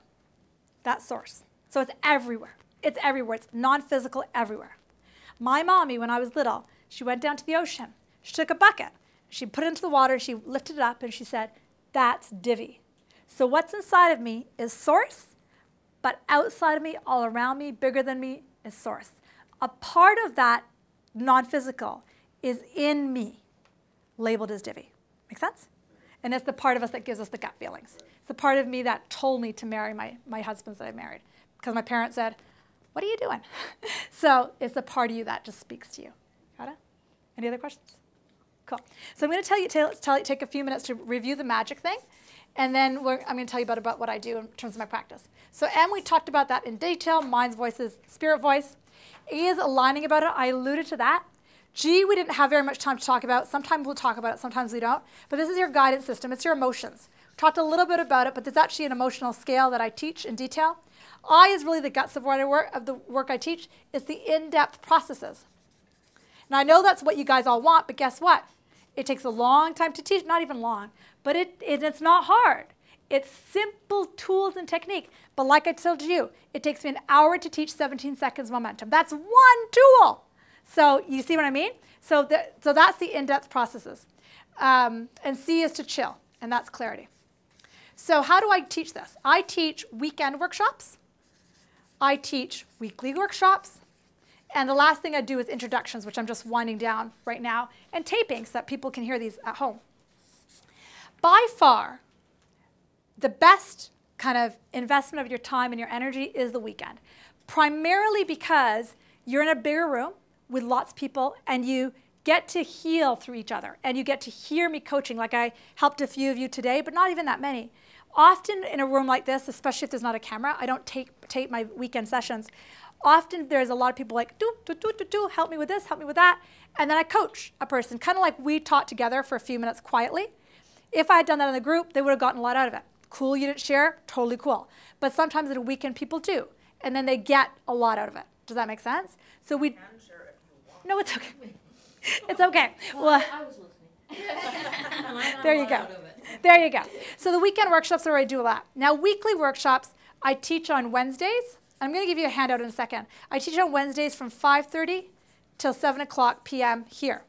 That source. So it's everywhere. It's everywhere. It's non-physical everywhere. My mommy, when I was little, she went down to the ocean. She took a bucket. She put it into the water. She lifted it up, and she said, that's Divi. So what's inside of me is source, but outside of me, all around me, bigger than me, is source. A part of that non-physical is in me, labeled as Divi. Make sense? And it's the part of us that gives us the gut feelings. It's the part of me that told me to marry my husbands that I married. Because my parents said, what are you doing? So it's the part of you that just speaks to you. Got it? Any other questions? Cool. So I'm going to take a few minutes to review the magic thing. And then I'm going to tell you about what I do in terms of my practice. So M, we talked about that in detail. Mind's voice is spirit voice. E is aligning about it. I alluded to that. G, we didn't have very much time to talk about. Sometimes we'll talk about it, sometimes we don't. But this is your guidance system. It's your emotions. We talked a little bit about it, but there's actually an emotional scale that I teach in detail. I is really the guts of the work I teach. It's the in-depth processes. And I know that's what you guys all want, but guess what? It takes a long time to teach, not even long, but it's not hard. It's simple tools and technique. But like I told you, it takes me an hour to teach 17 seconds momentum. That's one tool. So you see what I mean? So that's the in-depth processes. And C is to chill, and that's clarity. So how do I teach this? I teach weekend workshops. I teach weekly workshops. And the last thing I do is introductions, which I'm just winding down right now, and taping so that people can hear these at home. By far, the best kind of investment of your time and your energy is the weekend, primarily because you're in a bigger room with lots of people, and you get to heal through each other, and you get to hear me coaching, like I helped a few of you today, but not even that many. Often in a room like this, especially if there's not a camera, I don't tape my weekend sessions. Often there's a lot of people like, help me with this, help me with that, and then I coach a person, kind of like we taught together for a few minutes quietly. If I had done that in the group, they would have gotten a lot out of it. Cool, you didn't share, totally cool. But sometimes at a weekend, people do, and then they get a lot out of it. Does that make sense? So we. No, it's okay. It's okay. Well, I was listening. there you go. There you go. So the weekend workshops are where I do a lot. Now, weekly workshops, I teach on Wednesdays. I'm going to give you a handout in a second. I teach on Wednesdays from 5:30 till 7 o'clock p.m. here.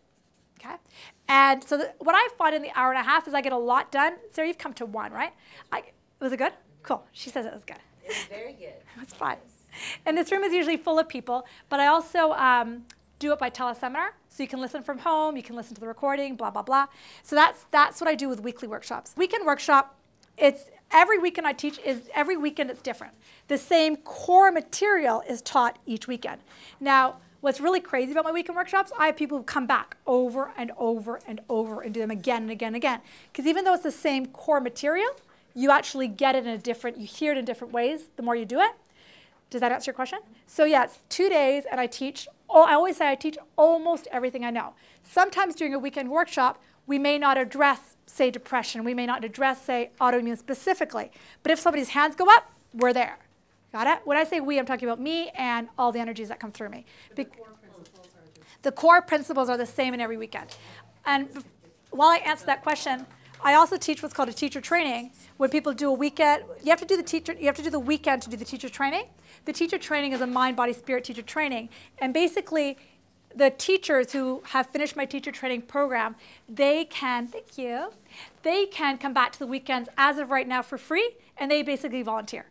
Okay? And so what I find in the hour and a half is I get a lot done. Sarah, you've come to one, right? Was it good? Cool. She says it was good. It was very good. It was fun. And this room is usually full of people, but I also do it by teleseminar. So you can listen from home, you can listen to the recording, blah, blah, blah. So that's what I do with weekly workshops. Weekend workshop, every weekend I teach every weekend it's different. The same core material is taught each weekend. Now, what's really crazy about my weekend workshops, I have people who come back over and over and over and do them again and again and again. Because even though it's the same core material, you actually get it you hear it in different ways the more you do it. Does that answer your question? So yeah, it's 2 days and I always say I teach almost everything I know. Sometimes during a weekend workshop, we may not address, say, depression. We may not address, say, autoimmune specifically. But if somebody's hands go up, we're there. Got it? When I say we, I'm talking about me and all the energies that come through me. The core principles are the same in every weekend. And while I answer that question, I also teach what's called a teacher training. When people do a weekend, you have to do the weekend to do the teacher training. The teacher training is a mind, body, spirit teacher training. And basically, the teachers who have finished my teacher training program, they can come back to the weekends as of right now for free, and they basically volunteer.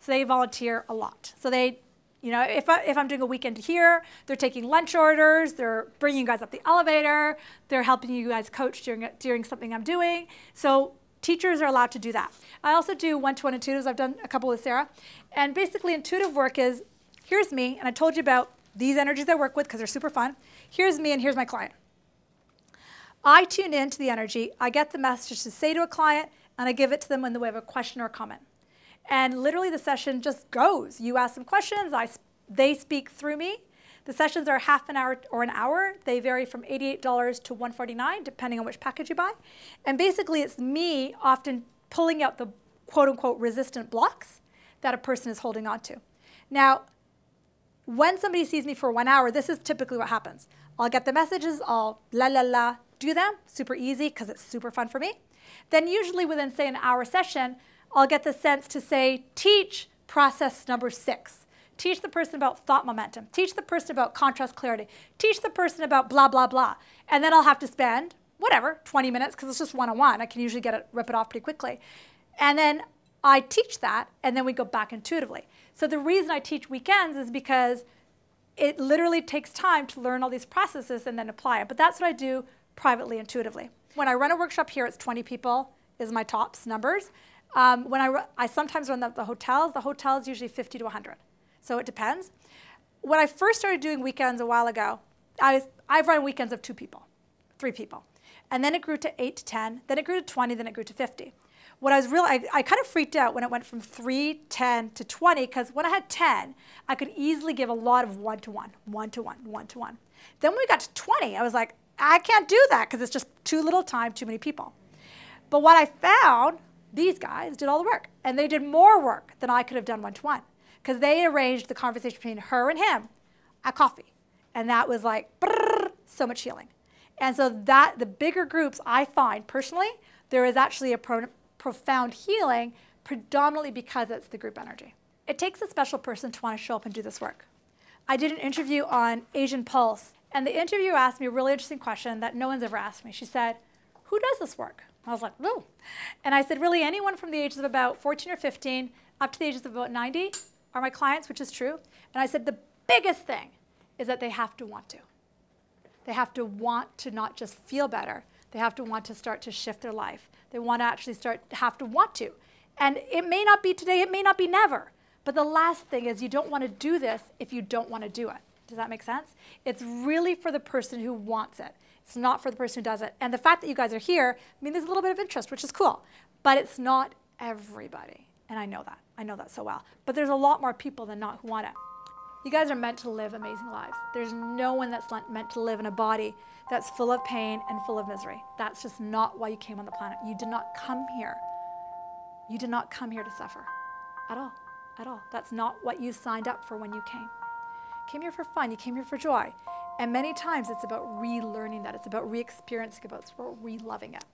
So they volunteer a lot. So they, if I'm doing a weekend here, they're taking lunch orders, they're bringing you guys up the elevator, they're helping you guys coach during something I'm doing. So teachers are allowed to do that. I also do one-to-one intuitives. I've done a couple with Sarah. And basically intuitive work is, here's me, and I told you about these energies I work with because they're super fun. Here's me and here's my client. I tune into the energy, I get the message to say to a client, and I give it to them in the way of a question or a comment. And literally the session just goes. You ask them questions, they speak through me. The sessions are half an hour or an hour. They vary from $88 to $149, depending on which package you buy. And basically it's me often pulling out the quote-unquote resistant blocks that a person is holding on to. Now, when somebody sees me for 1 hour, this is typically what happens. I'll get the messages, I'll do them, super easy because it's super fun for me. Then usually within, say, an hour session, I'll get the sense to say, teach process number 6. Teach the person about thought momentum. Teach the person about contrast clarity. Teach the person about blah, blah, blah. And then I'll have to spend, 20 minutes, because it's just one-on-one. I can usually rip it off pretty quickly. And then I teach that, and then we go back intuitively. So the reason I teach weekends is because it literally takes time to learn all these processes and then apply it. But that's what I do privately, intuitively. When I run a workshop here, it's 20 people is my tops numbers. When I sometimes run the hotels usually 50 to 100. So it depends. When I first started doing weekends a while ago, I've run weekends of 2 people, 3 people. And then it grew to 8 to 10, then it grew to 20, then it grew to 50. I kind of freaked out when it went from 3, 10 to 20, because when I had 10, I could easily give a lot of one-to-one, one-to-one, one-to-one. Then when we got to 20, I was like, I can't do that because it's just too little time, too many people. But what I found, these guys did all the work, and they did more work than I could have done one-to-one, because they arranged the conversation between her and him at coffee. And that was like, brrr, so much healing. And so the bigger groups I find, personally, there is actually a profound healing, predominantly because it's the group energy. It takes a special person to want to show up and do this work. I did an interview on Asian Pulse, and the interviewer asked me a really interesting question that no one's ever asked me. She said, who does this work? I was like, no. And I said, really, anyone from the ages of about 14 or 15 up to the ages of about 90 are my clients, which is true. And I said, the biggest thing is that they have to want to. They have to want to not just feel better. They have to want to start to shift their life. They want to actually have to want to. And it may not be today, it may not be never. But the last thing is you don't want to do this if you don't want to do it. Does that make sense? It's really for the person who wants it. It's not for the person who does it. And the fact that you guys are here, I mean, there's a little bit of interest, which is cool. But it's not everybody. And I know that. I know that so well. But there's a lot more people than not who want it. You guys are meant to live amazing lives. There's no one that's meant to live in a body that's full of pain and full of misery. That's just not why you came on the planet. You did not come here. You did not come here to suffer at all, at all. That's not what you signed up for when you came. You came here for fun. You came here for joy. And many times it's about relearning that. It's about re-experiencing it. It's about re-loving it.